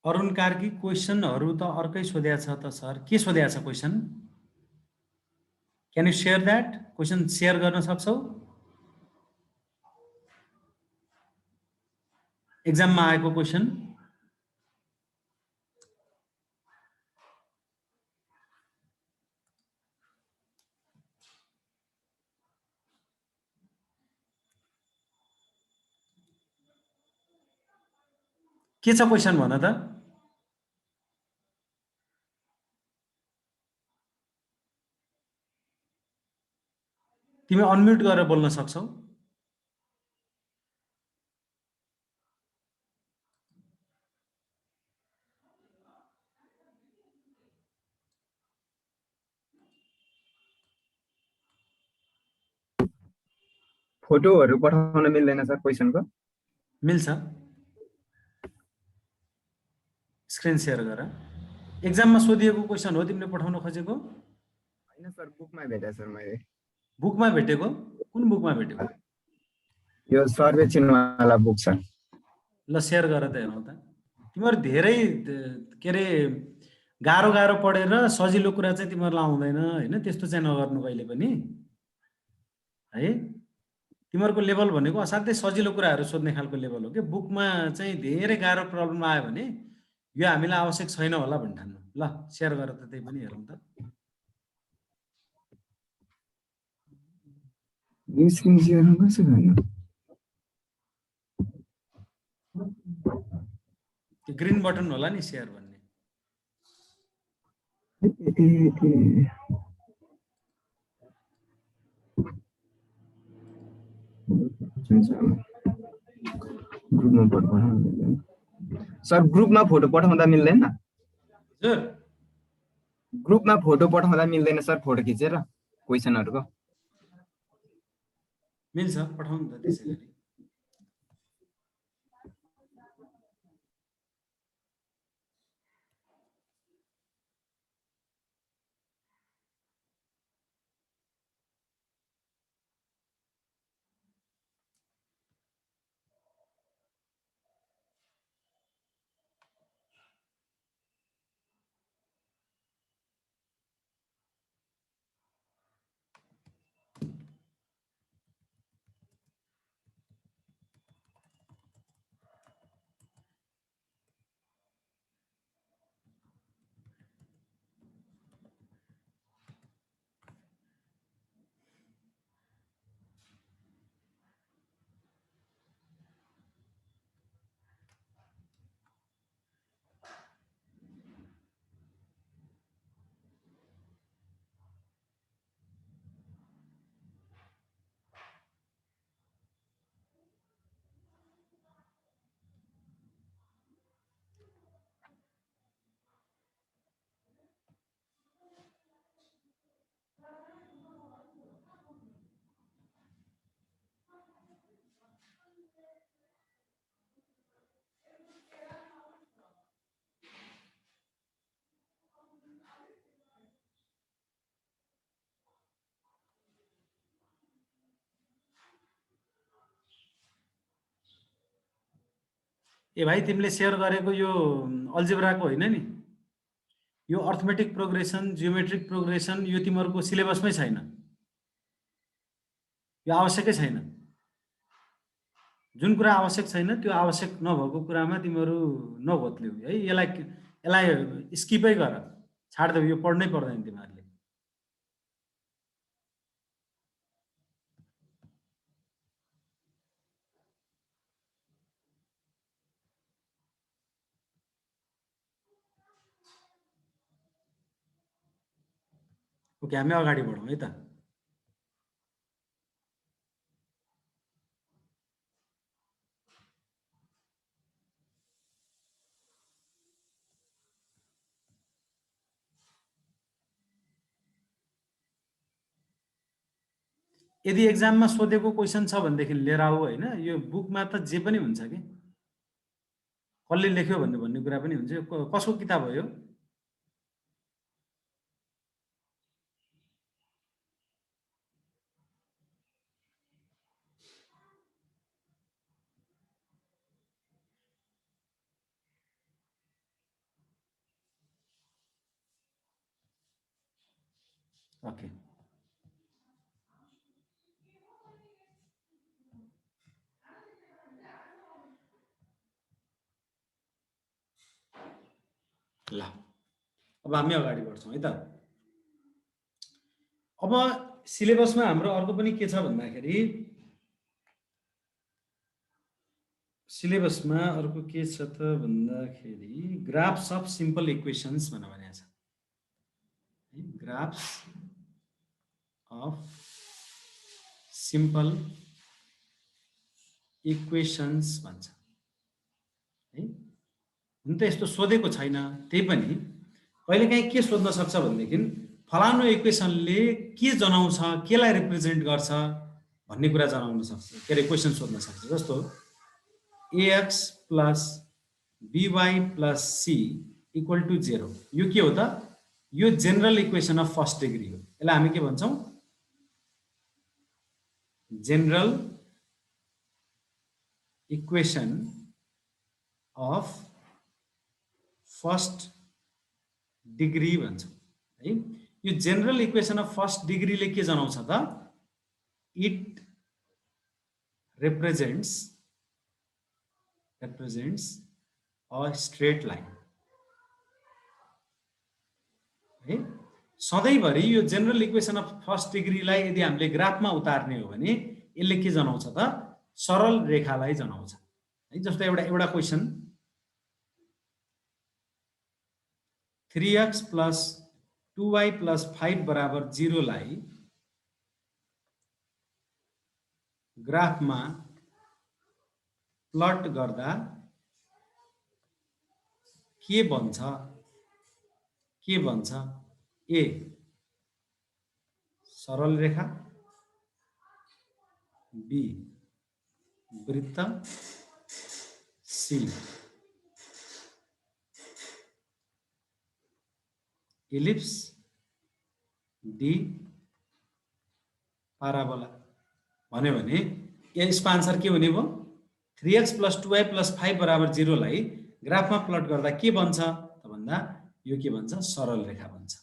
अरुण कार्की क्वेसनहरू त अर्कै सोधेको छ त सर, के सोधेको छ question? Can you share that? Question share गर्न सक्छौ? एक्जाममा आएको क्वेसन? के छ क्वेसन भन त? तिमी अनम्युट गरेर बोल्न सक्छौ? फोटोहरू पठाउन मिल्दैन सर क्वेसनको? मिल्छ, स्क्रिन सेयर गर। एक्जाममा सोधिएको क्वेसन हो तिमीले पठाउन खोजेको? होइन सर, बुकमा भेटेँ सर मैले। बुकमा भेटेको? कुन बुकमा भेटेको? यो सर्वेक्षणवाला बुक सर। ल सेयर गर त हेरौँ त। तिमीहरू धेरै के अरे गाह्रो गाह्रो पढेर सजिलो कुरा चाहिँ तिमीहरूलाई आउँदैन होइन, त्यस्तो चाहिँ नगर्नु कहिले पनि है। तिमीहरूको लेभल भनेको असाध्यै सजिलो कुराहरू सोध्ने खालको लेभल हो कि। बुकमा चाहिँ धेरै गाह्रो प्रब्लम आयो भने यो हामीलाई आवश्यक छैन होला भन्ने ठान्नु। ल सेयर गर त, त्यही पनि हेरौँ त। स्क्रिन सेयर कसो गर्नु? त्यो ग्रिन बटन होला नि सेयर भन्ने। ग्रुपमा फोटो पठाउन मिल्दैन सर। ग्रुपमा फोटो पठाउँदा मिल्दैन? हजुर ग्रुपमा फोटो पठाउँदा मिल्दैन सर, फोटो खिचेर क्वेसनहरूको? मिल्छ, पठाउनु त त्यसै गरी। ए भाइ, तिमीले सेयर गरेको यो अल्जेब्राको होइन नि, यो अर्थमेटिक प्रोग्रेसन, जियोमेट्रिक प्रोग्रेसन यो तिमीहरूको सिलेबसमै छैन, यो आवश्यकै छैन। जुन कुरा आवश्यक छैन त्यो आवश्यक नभएको कुरामा तिमीहरू नघोत्ल्यौ है। यसलाई स्किपै गर, छाड्देऊ, यो पढ्नै पर्दैन तिमीहरूले। ओके, हामी अगाडि बढौँ है त। यदि एक्जाममा सोधेको क्वेसन छ भनेदेखि लिएर आऊ होइन। यो बुकमा त जे पनि हुन्छ कि, कसले लेख्यो भन्ने कुरा पनि हुन्छ। कसको किताब हो यो? ओके ल अब हामी अगाडि बढ्छौँ है त। अब सिलेबसमा हाम्रो अर्को पनि के छ भन्दाखेरि सिलेबसमा अर्को के छ त भन्दाखेरि ग्राफ्स अफ सिम्पल इक्वेसन्स भनेर भनेको छ है। ग्राफ्स अफ सिम्पल इक्वेसन्स भन्छ है। हुन त यस्तो सोधेको छैन, त्यही पनि कहिलेकाहीँ के सोध्न सक्छ भनेदेखि फलानु इक्वेसनले के जनाउँछ, केलाई रिप्रेजेन्ट गर्छ भन्ने कुरा जनाउन सक्छ, के अरे क्वेसन सोध्न सक्छ। जस्तो ax plus by plus c equal to 0, यो के हो त? यो general equation of first degree हो। यसलाई हामी के भन्छौँ? General equation of first degree भन्छौँ है। यो जेनरल इक्वेसन अफ फर्स्ट डिग्रीले के जनाउँछ त? It represents a straight line है। सधैँभरि यो जेनरल इक्वेसन अफ फर्स्ट डिग्रीलाई यदि हामीले ग्राफमा उतार्ने हो भने यसले के जनाउँछ त? सरल रेखालाई जनाउँछ है। जस्तो एउटा question 3x plus 2y plus 5 बराबर 0 लाई ग्राफमा प्लट गर्दा के बन्छ? ए सरल रेखा, बी वृत्त, सी इलिप्स, डी पाराबोला भन्यो भने यसको आन्सर के हुने भयो? 3x प्लस 2y प्लस 5 बराबर 0 लाई ग्राफमा प्लट गर्दा के बन्छ त भन्दा यो के भन्छ? सरल रेखा भन्छ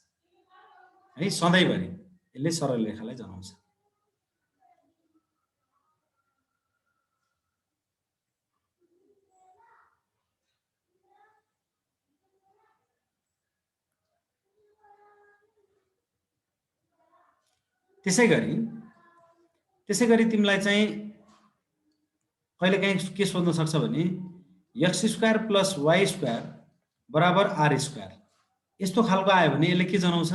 है। सधैँभरि यसले सरल रेखालाई जनाउँछ। त्यसै गरी तिमीलाई चाहिँ कहिलेकाहीँ के सोध्न सक्छ भने x square plus y square बराबर r स्क्वायर, यस्तो खालको आयो भने यसले के जनाउँछ?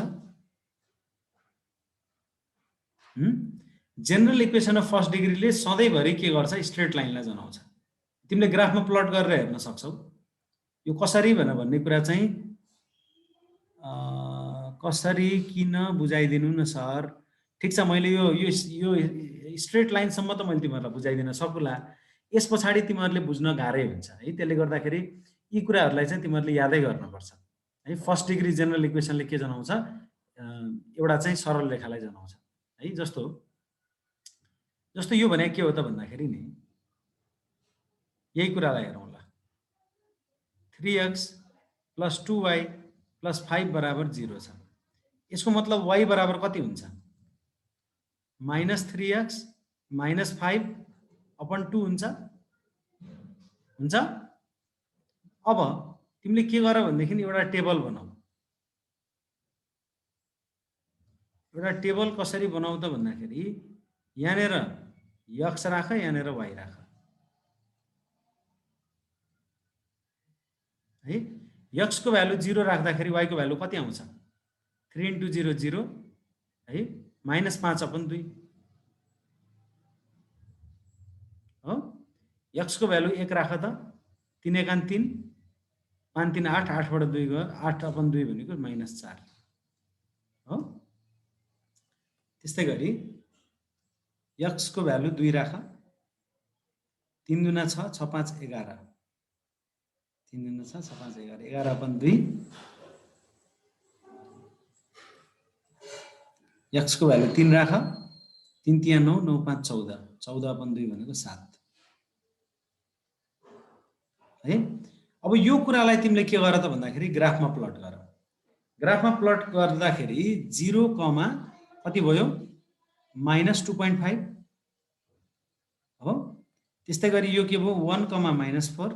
जेनरल इक्वेसन अफ फर्स्ट डिग्रीले सधैँभरि के गर्छ? स्ट्रेट लाइनलाई जनाउँछ। तिमीले ग्राफमा प्लट गरेर हेर्न सक्छौ। यो कसरी भनेर भन्ने कुरा चाहिँ कसरी किन बुझाइदिनु न सर। ठिक छ, मैले यो स्ट्रेट लाइनसम्म त मैले तिमीहरूलाई बुझाइदिन सक्ला, यस पछाडि तिमीहरूले बुझ्न गाह्रै हुन्छ है। त्यसले गर्दाखेरि यी कुराहरूलाई चाहिँ तिमीहरूले यादै गर्नुपर्छ है। फर्स्ट डिग्री जेनरल इक्वेसनले के जनाउँछ? एउटा चाहिँ सरल रेखालाई जनाउँछ है। जस्तो यो भने के हो त भन्दाखेरि नि यही कुरालाई हेरौँ ल। 3x प्लस 2y प्लस 5 बराबर 0 छ। यसको मतलब y बराबर कति हुन्छ? -3x माइनस 5 अपन 2 हुन्छ। अब तिमीले के गर भनेदेखि एउटा टेबल बनाऊ। एउटा टेबल कसरी बनाऊ त भन्दाखेरि यहाँनिर x राख, यहाँनिर y राख है। x को भ्यालु 0 राख्दाखेरि y को भ्यालु कति आउँछ? 3 × 0 0 है, -5 अपन 2 हो। x को भ्यालु 1 राख त 3 एकान 3, 5 3 8, 8 बाट 2 गयो, 8 अपन 2 भनेको -4 हो। त्यस्तै गरी x को भ्यालु 2 राख, 3 दुना 6, 6 5 11, 3 दुना 6, 6 5 11, 11 अपन 2, x को भ्यालु 3 राख, 3 3 9, 9 5 14, 14 अपन 2 भनेको 7 है। अब यो कुरालाई तिमीले के गर त भन्दाखेरि ग्राफमा प्लट गर। ग्राफमा प्लट गर्दाखेरि 0, कति भयो -2.5 हो। त्यस्तै गरी यो के भयो 1, -4,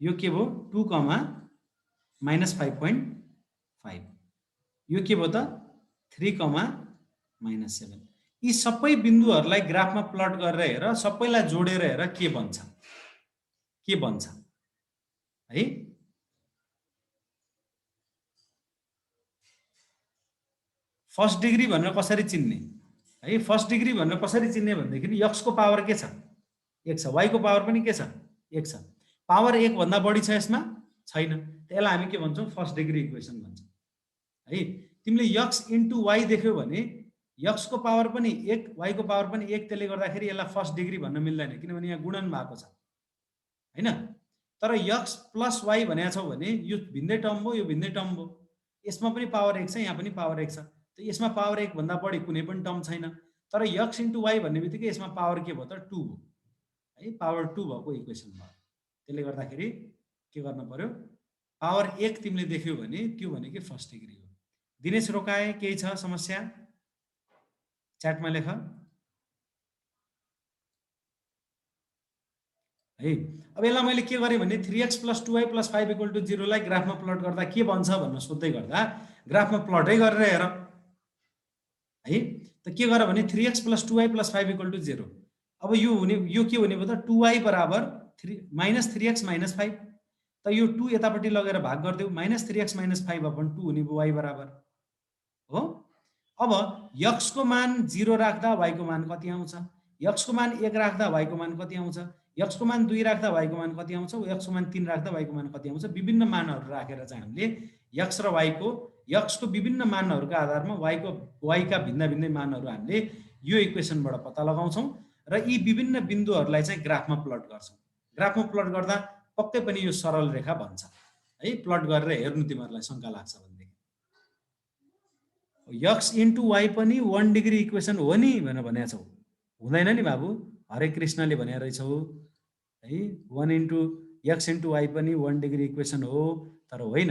यो के भयो 2, -5.5, यो के भयो त 3, -7। यी सबै बिन्दुहरूलाई ग्राफमा प्लट गरेर हेर, सबैलाई जोडेर हेर के बन्छ है। फर्स्ट डिग्री भनेर कसरी चिन्ने है? फर्स्ट डिग्री भनेर कसरी चिन्ने भनेदेखि x को पावर के छ 1 छ, y को पावर पनि के छ 1 छ, पावर 1 भन्दा बढी छ यसमा छैन, त्यसलाई हामी के भन्छौँ फर्स्ट डिग्री इक्वेसन भन्छौँ है। तिमीले x इन्टु y देख्यौ भने x को पावर पनि 1 y को पावर पनि 1, त्यसले गर्दाखेरि यसलाई फर्स्ट डिग्री भन्न मिल्दैन किनभने यहाँ गुणन भएको छ हैन। तर x प्लस y भनेको छौ भने यो भिन्दै टर्म हो, यो भिन्दै टर्म हो, यसमा पनि पावर 1 छ, यहाँ पनि पावर 1 छ, त यसमा पावर 1 भन्दा बढी कुनै पनि टर्म छैन। तर x इन्टु y भन्ने बित्तिकै यसमा पावर के भयो त 2 हो है, पावर 2 भएको इक्वेसन भयो। त्यसले गर्दाखेरि के गर्न पर्यो, पावर 1 तिमीले देख्यौ भने त्यो भनेको फर्स्ट डिग्री हो। दिनेश रोकाए केही छ समस्या च्याटमा लेख है। अब यसलाई मैले के गरेँ भने 3x + 2y + 5 = 0 लाई ग्राफमा प्लट गर्दा के बन्छ भनेर सोध्दै गर्दा ग्राफमा प्लटै गरेर हेर है। त के गर भने 3x + 2y + 5 = 0। अब यो के हुने भयो त 2y = 3x - 5, त यो 2 यतापट्टि लगेर भाग गरिदेऊ, -3x - 5/2 हुने भयो y बराबर हो। अब x को मान 0 राख्दा y को मान कति आउँछ, x को मान 1 राख्दा y को मान कति आउँछ, x को मान 2 राख्दा y को मान कति आउँछ, x को मान 3 राख्दा y को मान कति आउँछ। विभिन्न मानहरू राखेर चाहिँ हामीले x र y को विभिन्न मानहरूका आधारमा y का भिन्न भिन्नै मानहरू हामीले यो इक्वेसनबाट पत्ता लगाउँछौँ र यी विभिन्न बिन्दुहरूलाई चाहिँ ग्राफमा प्लट गर्छौँ। ग्राफमा प्लट गर्दा पक्कै पनि यो सरल रेखा बन्छ है। प्लट गरेर हेर्नु तिमीहरूलाई शङ्का लाग्छ भनेदेखि x इन्टु y पनि 1 डिग्री इक्वेसन हो नि भनेर भनेको छौ, हुँदैन नि बाबु, हरे कृष्णले भनेको रहेछौ है। 1 इन्टु y पनि 1 डिग्री इक्वेसन हो, तर होइन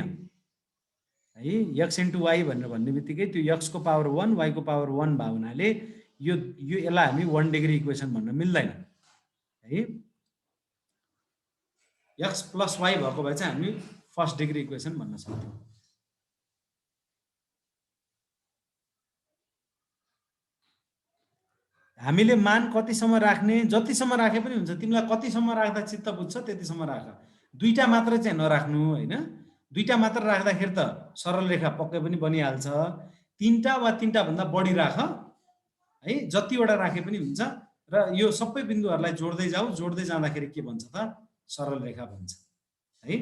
है। x इन्टु y भनेर भन्ने बित्तिकै त्यो x को पावर 1 y को पावर 1 भएको हुनाले यो यसलाई हामी 1 डिग्री इक्वेसन भन्न मिल्दैन है। x + y भएको भए चाहिँ हामी फर्स्ट डिग्री इक्वेसन भन्न सक्छौँ। हामीले मान कतिसम्म राख्ने, जतिसम्म राखे पनि हुन्छ, तिमीलाई कतिसम्म राख्दा चित्त बुझ्छ त्यतिसम्म राख, दुईटा मात्र चाहिँ नराख्नु हैन। दुईटा मात्र राख्दाखेरि त सरल रेखा पक्कै पनि बनिहाल्छ, तीनटा वा तीनटा भन्दा बढी राख है, जतिवटा राखे पनि हुन्छ। र यो सबै बिन्दुहरूलाई जोड्दै जाऊ, जोड्दै जाँदाखेरि के बन्छ त सरल रेखा बन्छ है।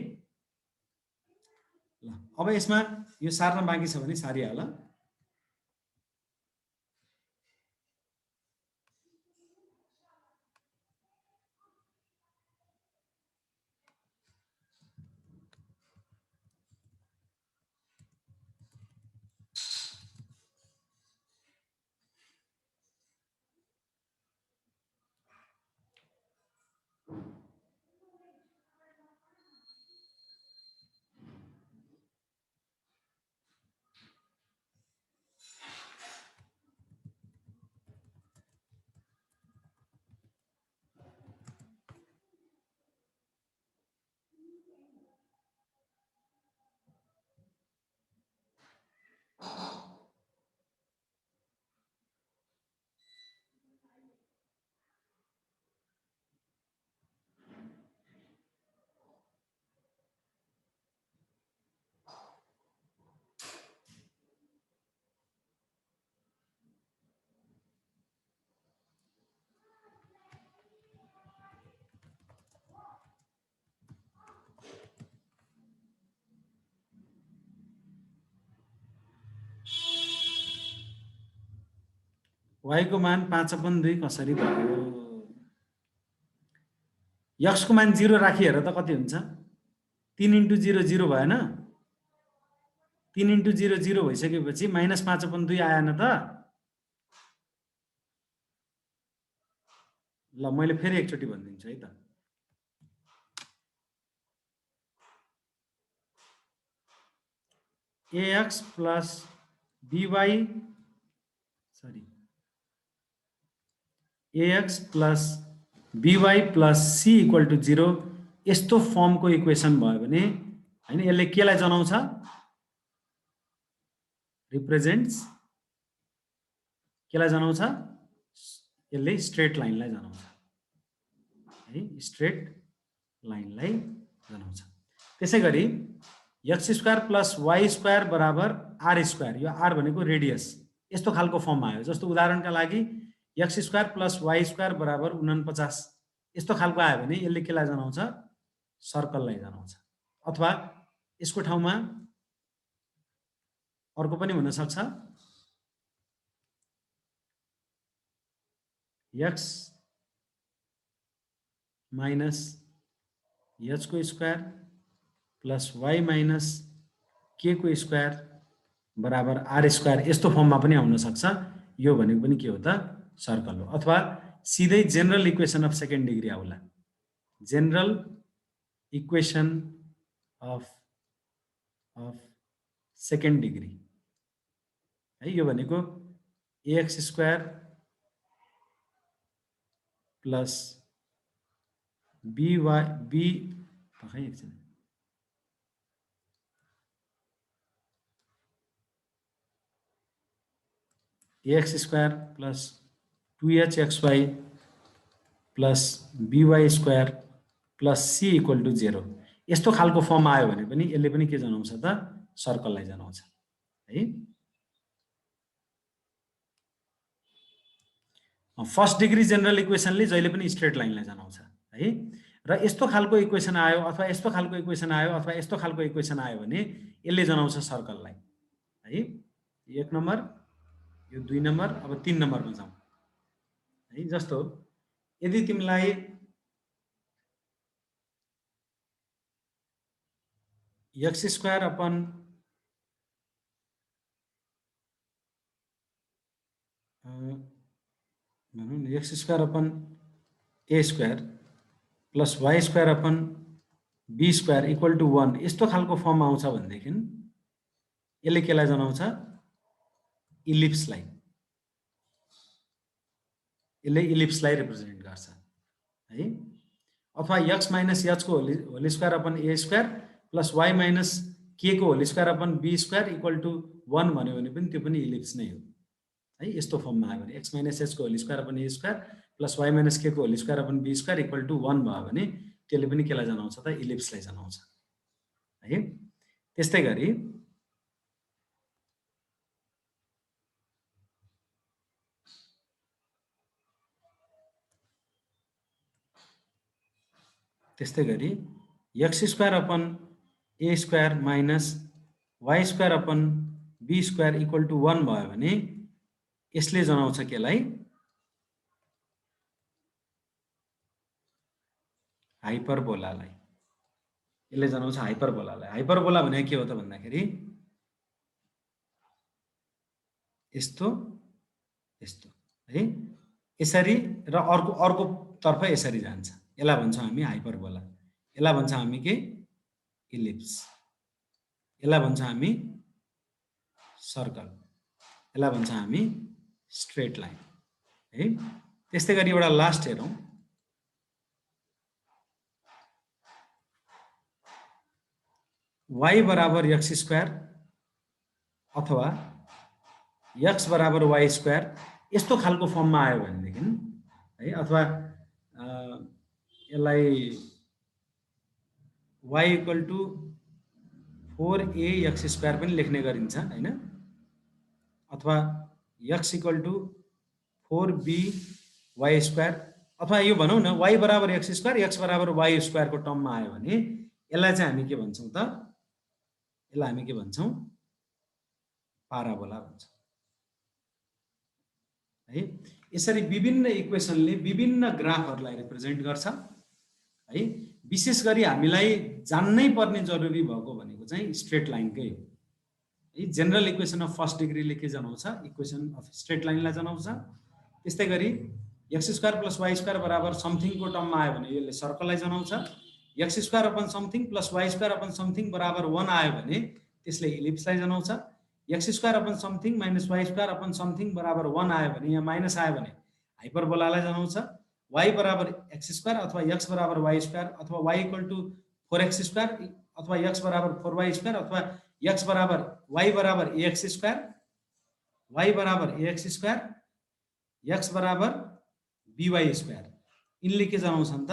ल अब यसमा यो सार्न बाँकी छ भने सारिहाल। y को मान 5/2 कसरी भयो? x को मान 0 राखी हेर त कति हुन्छ, 3 × 0 0 भएन, 3 × 0 0 भइसकेपछि -5/2 आएन त। ल मैले फेरि एकचोटि भनिदिन्छु है त, ax + by सरी ax plus by plus c equal to 0 यस्तो फर्मको इक्वेसन भयो भने हैन यसले केलाई जनाउँछ रिप्रेजेन्ट्स केलाई जनाउँछ यसले स्ट्रेट लाइनलाई जनाउँछ है स्ट्रेट लाइनलाई जनाउँछ त्यसैगरी x² प्लस y² बराबर r² यो r भनेको रेडियस यस्तो खालको फर्म आयो जस्तो उदाहरणका लागि x² प्लस y² बराबर 49 यस्तो खालको आयो भने यसले केलाई जनाउँछ सर्कललाई जनाउँछ अथवा यसको ठाउँमा अर्को पनि हुन सक्छ x माइनस h को square plus y minus k को स्क्वायर बराबर r² यस्तो फर्ममा पनि आउन सक्छ यो भनेको पनि के हो त सर्कल हो अथवा सिधै general equation of second degree आउला general equation of second degree है यो भनेको ax² plus ax² plus 2hxy plus by² plus c equal to 0 यस्तो खालको फर्म आयो भने पनि यसले पनि के जनाउँछ त सर्कललाई जनाउँछ है फर्स्ट डिग्री जनरल इक्वेसनले जहिले पनि स्ट्रेट लाइनलाई जनाउँछ है र यस्तो खालको इक्वेसन आयो अथवा यस्तो खालको इक्वेसन आयो अथवा यस्तो खालको इक्वेसन आयो भने यसले जनाउँछ सर्कललाई है 1 नम्बर यो 2 नम्बर अब 3 नम्बरमा जाउँ है जस्तो यदि तिमीलाई x² अपन भनौँ न x² upon a² plus y² upon b² equal to 1 यस्तो खालको फर्म आउँछ भनेदेखि यसले केलाई जनाउँछ इलिप्सलाई यसले इलिप्सलाई रिप्रेजेन्ट गर्छ है अथवा x माइनस h को whole square upon a² plus y minus k को whole square upon b² equal to 1 भन्यो भने पनि त्यो पनि इलिप्स नै हो है यस्तो फर्ममा आयो भने x माइनस h को whole square upon a² plus y minus k को whole square upon b² equal to 1 भयो भने त्यसले पनि केलाई जनाउँछ त इलिप्सलाई जनाउँछ है त्यस्तै गरी x² upon a² minus y² upon b² equal to 1 भयो भने यसले जनाउँछ केलाई हाइपरबोलालाई यसले जनाउँछ हाइपरबोलालाई हाइपरबोला भने के हो त भन्दाखेरि यस्तो यस्तो है यसरी र अर्को तर्फ यसरी जान्छ यसलाई भन्छौँ हामी हाइपरबोला यसलाई भन्छ हामी के इलिप्स यसलाई भन्छ हामी सर्कल यसलाई भन्छ हामी स्ट्रेट लाइन है त्यस्तै गरी एउटा लास्ट हेरौँ y बराबर x² अथवा x बराबर y² यस्तो खालको फर्ममा आयो भनेदेखि है अथवा यसलाई y इक्वल टु 4ax² पनि लेख्ने गरिन्छ हैन अथवा x इक्वल टु 4by² अथवा यो भनौँ न y बराबर x² x बराबर y² को टर्ममा आयो भने यसलाई चाहिँ हामी के भन्छौँ त यसलाई हामी के भन्छौँ पाराबोला भन्छौँ है यसरी विभिन्न इक्वेसनले विभिन्न ग्राफहरूलाई रिप्रेजेन्ट गर्छ है विशेष गरी हामीलाई जान्नै पर्ने जरुरी भएको भनेको चाहिँ स्ट्रेट लाइनकै हो है जनरल इक्वेसन अफ फर्स्ट डिग्रीले के जनाउँछ इक्वेसन अफ स्ट्रेट लाइनलाई जनाउँछ त्यस्तै गरी x² प्लस y² बराबर समथिङको टर्ममा आयो भने यसले सर्कललाई जनाउँछ x² upon something plus y² upon something बराबर 1 आयो भने त्यसले इलिप्सलाई जनाउँछ x square upon something minus y square upon something बराबर 1 आयो भने, यहाँ माइनस आयो भने हाइपरबोलालाई जनाउँछ। y बराबर एक्स स्क्वायर अथवा x बराबर वाइ स्क्वायर अथवा y equal to 4x square अथवा x बराबर 4y स्क्वायर अथवा x बराबर y बराबर ax स्क्वायर, y बराबर ax स्क्वायर, x बराबर by स्क्वायर, यिनले के जनाउँछन् त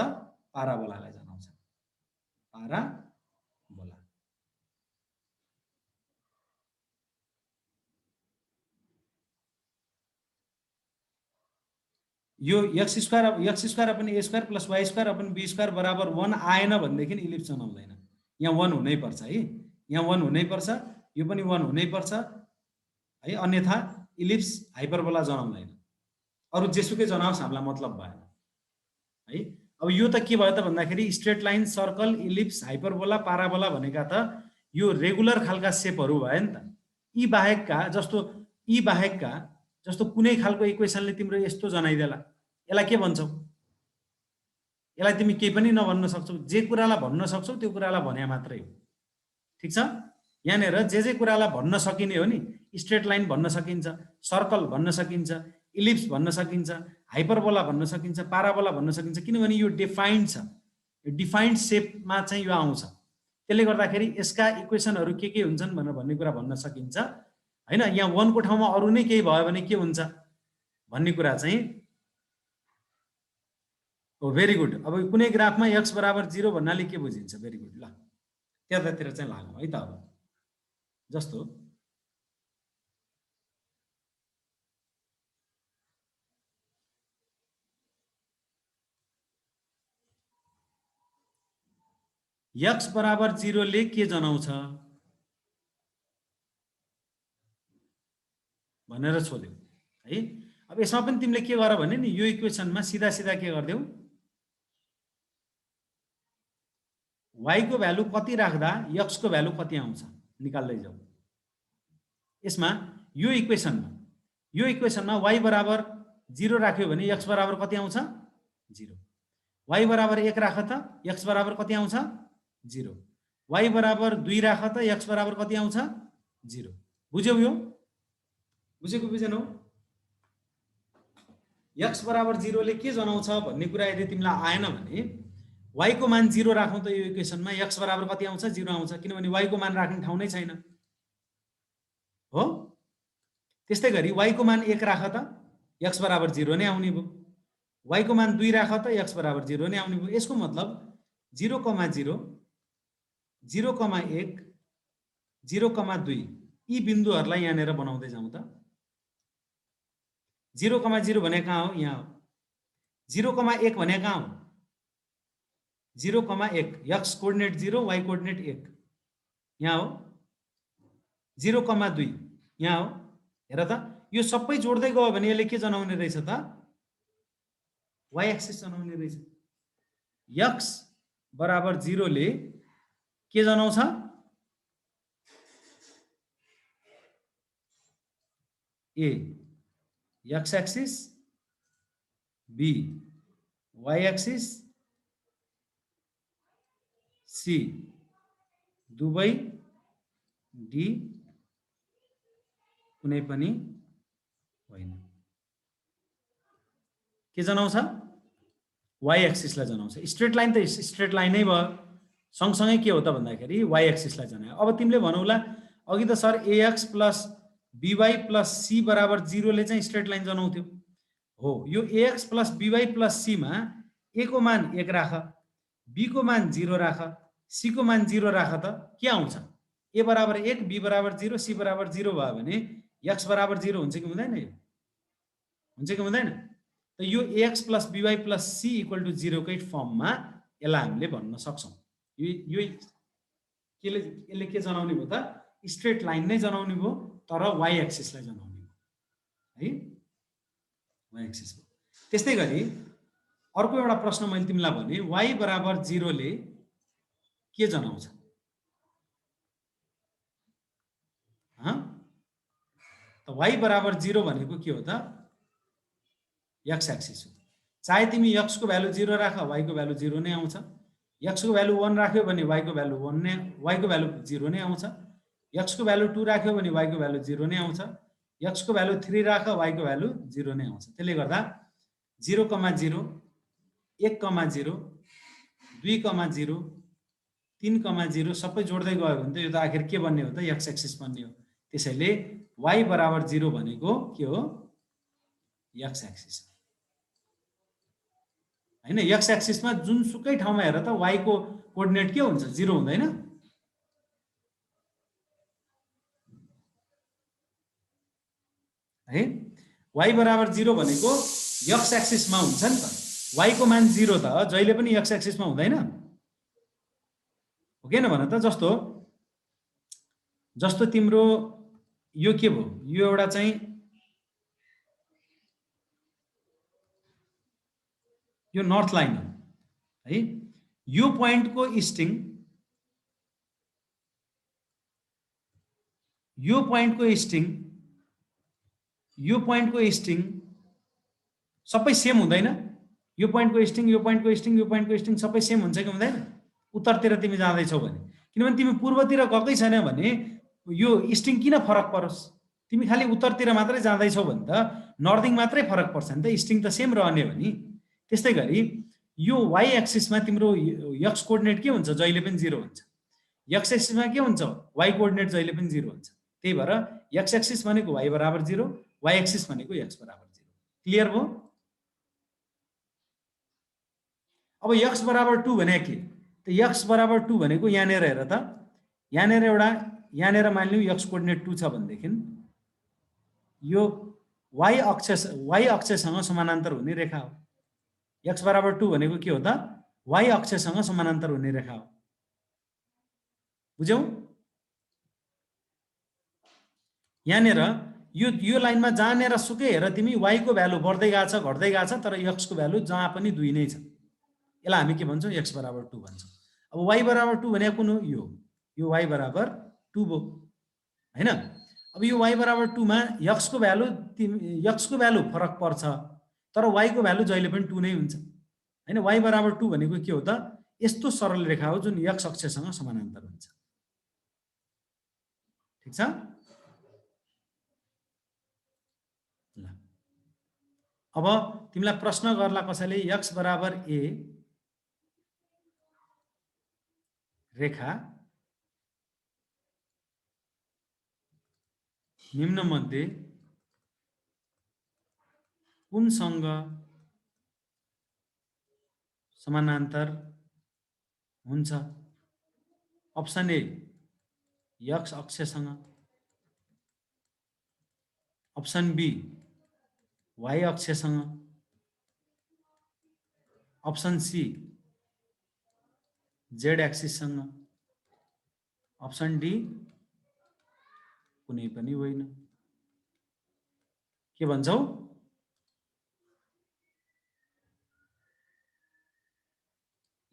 पाराबोलालाई जनाउँछ। पाराबोला। यो x square upon a square plus y square upon b square बराबर 1 आएन भनेदेखि इलिप्स जनाउँदैन। यहाँ 1 हुनैपर्छ है, यहाँ 1 हुनैपर्छ, यो पनि 1 हुनैपर्छ है, अन्यथा इलिप्स हाइपरबोला जनाउँदैन। अरू जेसुकै जनाओस् हामीलाई मतलब भएन है। अब यो त के भयो त भन्दाखेरि straight line, circle, ellipse, hyperbola, parabola भनेका त यो रेगुलर खालका सेपहरू भयो नि त। यी बाहेकका जस्तो कुनै खालको इक्वेसनले तिम्रो यस्तो जनाइदेला, यसलाई के भन्छौ? यसलाई तिमी केही पनि नभन्न सक्छौ। जे कुरालाई भन्न सक्छौ त्यो कुरालाई भने मात्रै हो। ठिक छ? यहाँनिर जे कुरालाई भन्न सकिने हो नि, स्ट्रेट लाइन भन्न सकिन्छ, सर्कल भन्न सकिन्छ, इलिप्स भन्न सकिन्छ, हाइपरबोला भन्न सकिन्छ, पाराबोला भन्न सकिन्छ, किनभने यो डिफाइन्ड छ। यो डिफाइन्ड सेपमा चाहिँ यो आउँछ। त्यसले गर्दाखेरि यसका इक्वेसनहरू के हुन्छन् भनेर भन्ने कुरा भन्न सकिन्छ हैन। यहाँ 1 को ठाउँमा अरू नै केही भयो भने के हुन्छ भन्ने कुरा चाहिँ हो। Very good. अब कुनै ग्राफमा x बराबर 0 भन्नाले के बुझिन्छ? Very good. ल त्यतातिर चाहिँ लागौँ है त। अब जस्तो x बराबर 0 ले के जनाउँछ भनेर सोध्यौ है। अब यसमा पनि तिमीले के गर भने नि, यो इक्वेसनमा सिधा सिधा के गर्देऊ, y को भ्यालु कति राख्दा x को भ्यालु कति आउँछ निकाल्दै जाऊ। यसमा यो इक्वेसनमा y बराबर 0 राख्यो भने x बराबर कति आउँछ? 0। y बराबर 1 राख त x बराबर कति आउँछ? 0। y बराबर 2 राख त x बराबर कति आउँछ? 0। बुझ्यौ? यो बुझेको बुझेनौ? x बराबर 0 ले के जनाउँछ भन्ने कुरा यदि तिमीलाई आएन भने y को मान 0 राखौँ त यो इक्वेसनमा x बराबर कति आउँछ? 0 आउँछ, किनभने y को मान राख्ने ठाउँ नै छैन हो। त्यस्तै गरी y को मान 1 राख त x बराबर 0 नै आउने भयो, y को मान 2 राख त x बराबर 0 नै आउने भयो। यसको मतलब 0, 0, 0, 1, 0, 2 यी बिन्दुहरूलाई यहाँनिर बनाउँदै जाउँ त। 0, 0 भने कहाँ हो? यहाँ हो। 0, 1 भने कहाँ हो? 0, 1 x कोअर्डिनेट 0, y कोअर्डिनेट 1 यहाँ हो। 0, 2 यहाँ हो। हेर त, यो सबै जोड्दै गयो भने यसले के जनाउने रहेछ त? y एक्सिस जनाउने रहेछ। x बराबर 0 ले के जनाउँछ? a x axis, b y axis, c दुवै d कुनै पनि होइन। के जनाउँछ? y एक्सिसलाई जनाउँछ। स्ट्रेट लाइन त स्ट्रेट लाइन नै भयो, सँगसँगै के हो त भन्दाखेरि y एक्सिसलाई जनायो। अब तिमीले भनौला अघि त sir ax plus by plus c बराबर 0 ले चाहिँ स्ट्रेट लाइन जनाउँथ्यो हो। यो ax plus by plus c मा a को मान 1 राख, b को मान 0 राख, c को मान 0 राख त के आउँछ? a बराबर 1, b बराबर 0, c बराबर 0 भयो भने x बराबर 0 हुन्छ कि हुँदैन? यो हुन्छ कि हुँदैन? त यो ax plus by plus c equal to 0 कै फर्ममा यसलाई हामीले भन्न सक्छौँ। यो यसले के जनाउने भयो त? स्ट्रेट लाइन नै जनाउने भयो, तर y एक्सिसलाई जनाउने भयो है, y एक्सिस। त्यस्तै गरी अर्को एउटा प्रश्न मैले तिमीलाई भने, y बराबर 0 ले के जनाउँछ? त y बराबर 0 भनेको के हो त? x एक्सिस हो। चाहे तिमी x को भ्यालु 0 राख, y को भ्यालु 0 नै आउँछ। x को भ्यालु 1 राख्यो भने y को भ्यालु 0 नै आउँछ। x को भ्यालु 2 राख्यो भने y को भ्यालु 0 नै आउँछ, x को भ्यालु 3 राख y को भ्यालु 0 नै आउँछ। त्यसले गर्दा 0, 0, 1, 0, 2, 0, 3, 0 सबै जोड्दै गयो भने त यो त आखिर के बन्ने हो त, x एक्सिस बन्ने हो। त्यसैले y बराबर 0 भनेको के हो, x एक्सिस हैन। x एक्सिसमा जुनसुकै ठाउँमा हेर त y को कोअर्डिनेट के हुन्छ, 0 हुँदैन। है y बराबर 0 भनेको x एक्सिसमा हुन्छ नि त। y को मान 0 त जहिले पनि x एक्सिसमा हुँदैन हो किन भन त। जस्तो तिम्रो यो के भयो, यो एउटा चाहिँ यो नर्थ लाइन हो है। यो पोइन्टको इस्टिङ, यो पोइन्टको इस्टिङ, यो पोइन्टको इस्टिङ सबै सेम हुँदैन। यो पोइन्टको इस्टिङ, यो पोइन्टको इस्टिङ, यो पोइन्टको इस्टिङ सबै सेम हुन्छ कि हुँदैन। उत्तरतिर तिमी जाँदैछौ भने, किनभने तिमी पूर्वतिर गएकै छैन भने यो इस्टिङ किन फरक परोस्। तिमी खालि उत्तरतिर मात्रै जाँदैछौ भने त नर्दिङ मात्रै फरक पर्छ नि त, इस्टिङ त सेम रहने हो नि। त्यस्तै गरी यो y एक्सिसमा तिम्रो x कोअर्डिनेट के हुन्छ, जहिले पनि 0 हुन्छ। x एक्सिसमा के हुन्छ, y कोअर्डिनेट जहिले पनि 0 हुन्छ। त्यही भएर x एक्सिस भनेको y बराबर 0, y एक्सिस भनेको x बराबर 0। क्लियर भयो। अब x बराबर 2 भने के त, x बराबर 2 भनेको यहाँनिर हेर त, यहाँनिर एउटा, यहाँनिर मानिलिउँ x कोअर्डिनेट 2 छ भनेदेखि यो y अक्षसँग समानान्तर हुने रेखा हो। x बराबर 2 भनेको के हो त, y अक्षसँग समानान्तर हुने रेखा हो। बुझ्यौ। यहाँनिर यो लाइनमा जहाँनिर सुकै हेर तिमी y को भ्यालु बढ्दै गएको छ, घट्दै गएको छ, तर x को भ्यालु जहाँ पनि 2 नै छ। यसलाई हामी के भन्छौँ, x बराबर 2 भन्छौँ। अब y बराबर 2 भनेको कुन हो, यो y बराबर 2 भयो हैन। अब यो y बराबर 2 मा x को भ्यालु फरक पर्छ, तर y को भ्यालु जहिले पनि 2 नै हुन्छ हैन। y बराबर 2 भनेको के हो त, यस्तो सरल रेखा हो जुन x अक्षसँग समानान्तर हुन्छ। ठीक छ। अब तिमीलाई प्रश्न गर्ला कसैले, x बराबर a रेखा निम्न मध्ये कुनसँग समानान्तर हुन्छ। अप्सन ए x अक्षसँग, अप्सन बी y अक्षसँग, अप्सन सी z एक्सिससँग, अप्सन डी कुनै पनि होइन। के भन्छौ,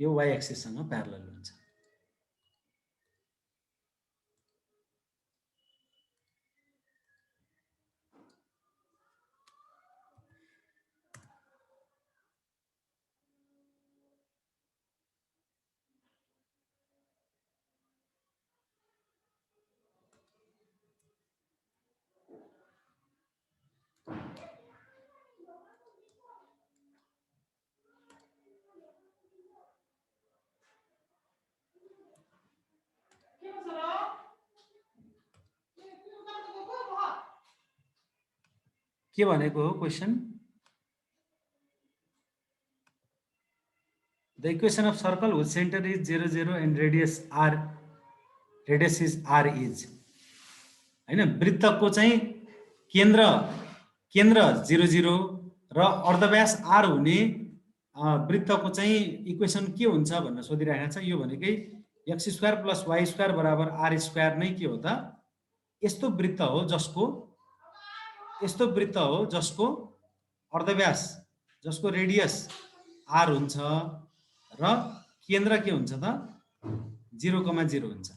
यो y एक्सिससँग प्यारलल हुन्छ। के भनेको हो question, the equation of circle with centre is 0, 0 and radius is r is हैन। वृत्तको चाहिँ केन्द्र 0, 0 र अर्धव्यास r हुने वृत्तको चाहिँ इक्वेसन के हुन्छ भनेर सोधिरहेको छ। यो भनेकै x² + y² बराबर r² नै के हो त, यस्तो वृत्त हो जसको अर्धव्यास, जसको रेडियस r हुन्छ र केन्द्र के हुन्छ त, 0, 0 हुन्छ।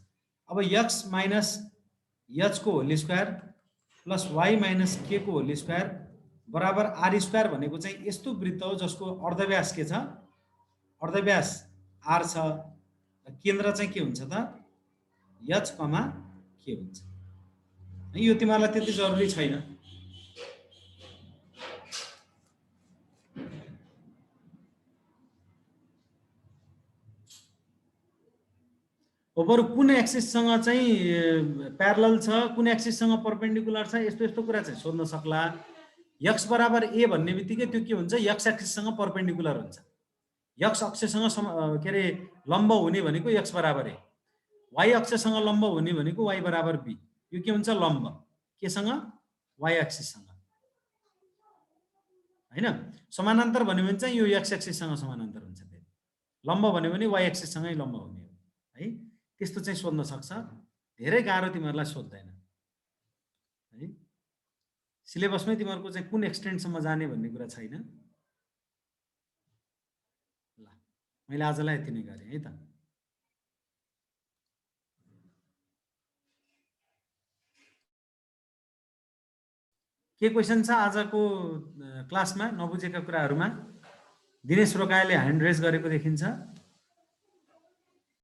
अब x माइनस h को whole square plus y minus k को होल स्क्वायर बराबर r² भनेको चाहिँ यस्तो वृत्त हो जसको अर्धव्यास के छ, अर्धव्यास r छ, केन्द्र चाहिँ के हुन्छ त, h, के हुन्छ। यो तिमीहरूलाई त्यति जरुरी छैन। बरु कुन एक्सिससँग चाहिँ प्यारलल छ, कुन एक्सिससँग परपेन्डिकुलर छ, यस्तो यस्तो कुरा चाहिँ सोध्न सक्ला। यक्स बराबर ए भन्ने बित्तिकै त्यो के हुन्छ, यक्स एक्सिससँग परपेन्डिकुलर हुन्छ। यक्स अक्षसँग के अरे लम्ब हुने भनेको यक्स बराबर ए, वाइ अक्षसँग लम्ब हुने भनेको वाइ बराबर बी। यो के हुन्छ, लम्ब केसँग, वाइ एक्सिससँग, हैन। समानान्तर भन्यो भने चाहिँ यो एक्स एक्सिससँग समानान्तर हुन्छ। फेरि लम्ब भन्यो भने वाइ एक्सिससँगै लम्ब हुने हो है। त्यस्तो चाहिँ सोध्न सक्छ, धेरै गाह्रो तिमीहरूलाई सोध्दैन है। सिलेबसमै तिमीहरूको चाहिँ कुन एक्सटेन्टसम्म जाने भन्ने कुरा छैन। ल मैले आजलाई यति नै गरेँ है त। के क्वेसन छ आजको क्लासमा नबुझेका कुराहरूमा? दिनेश रोकाले ह्यान्ड रेज गरेको देखिन्छ।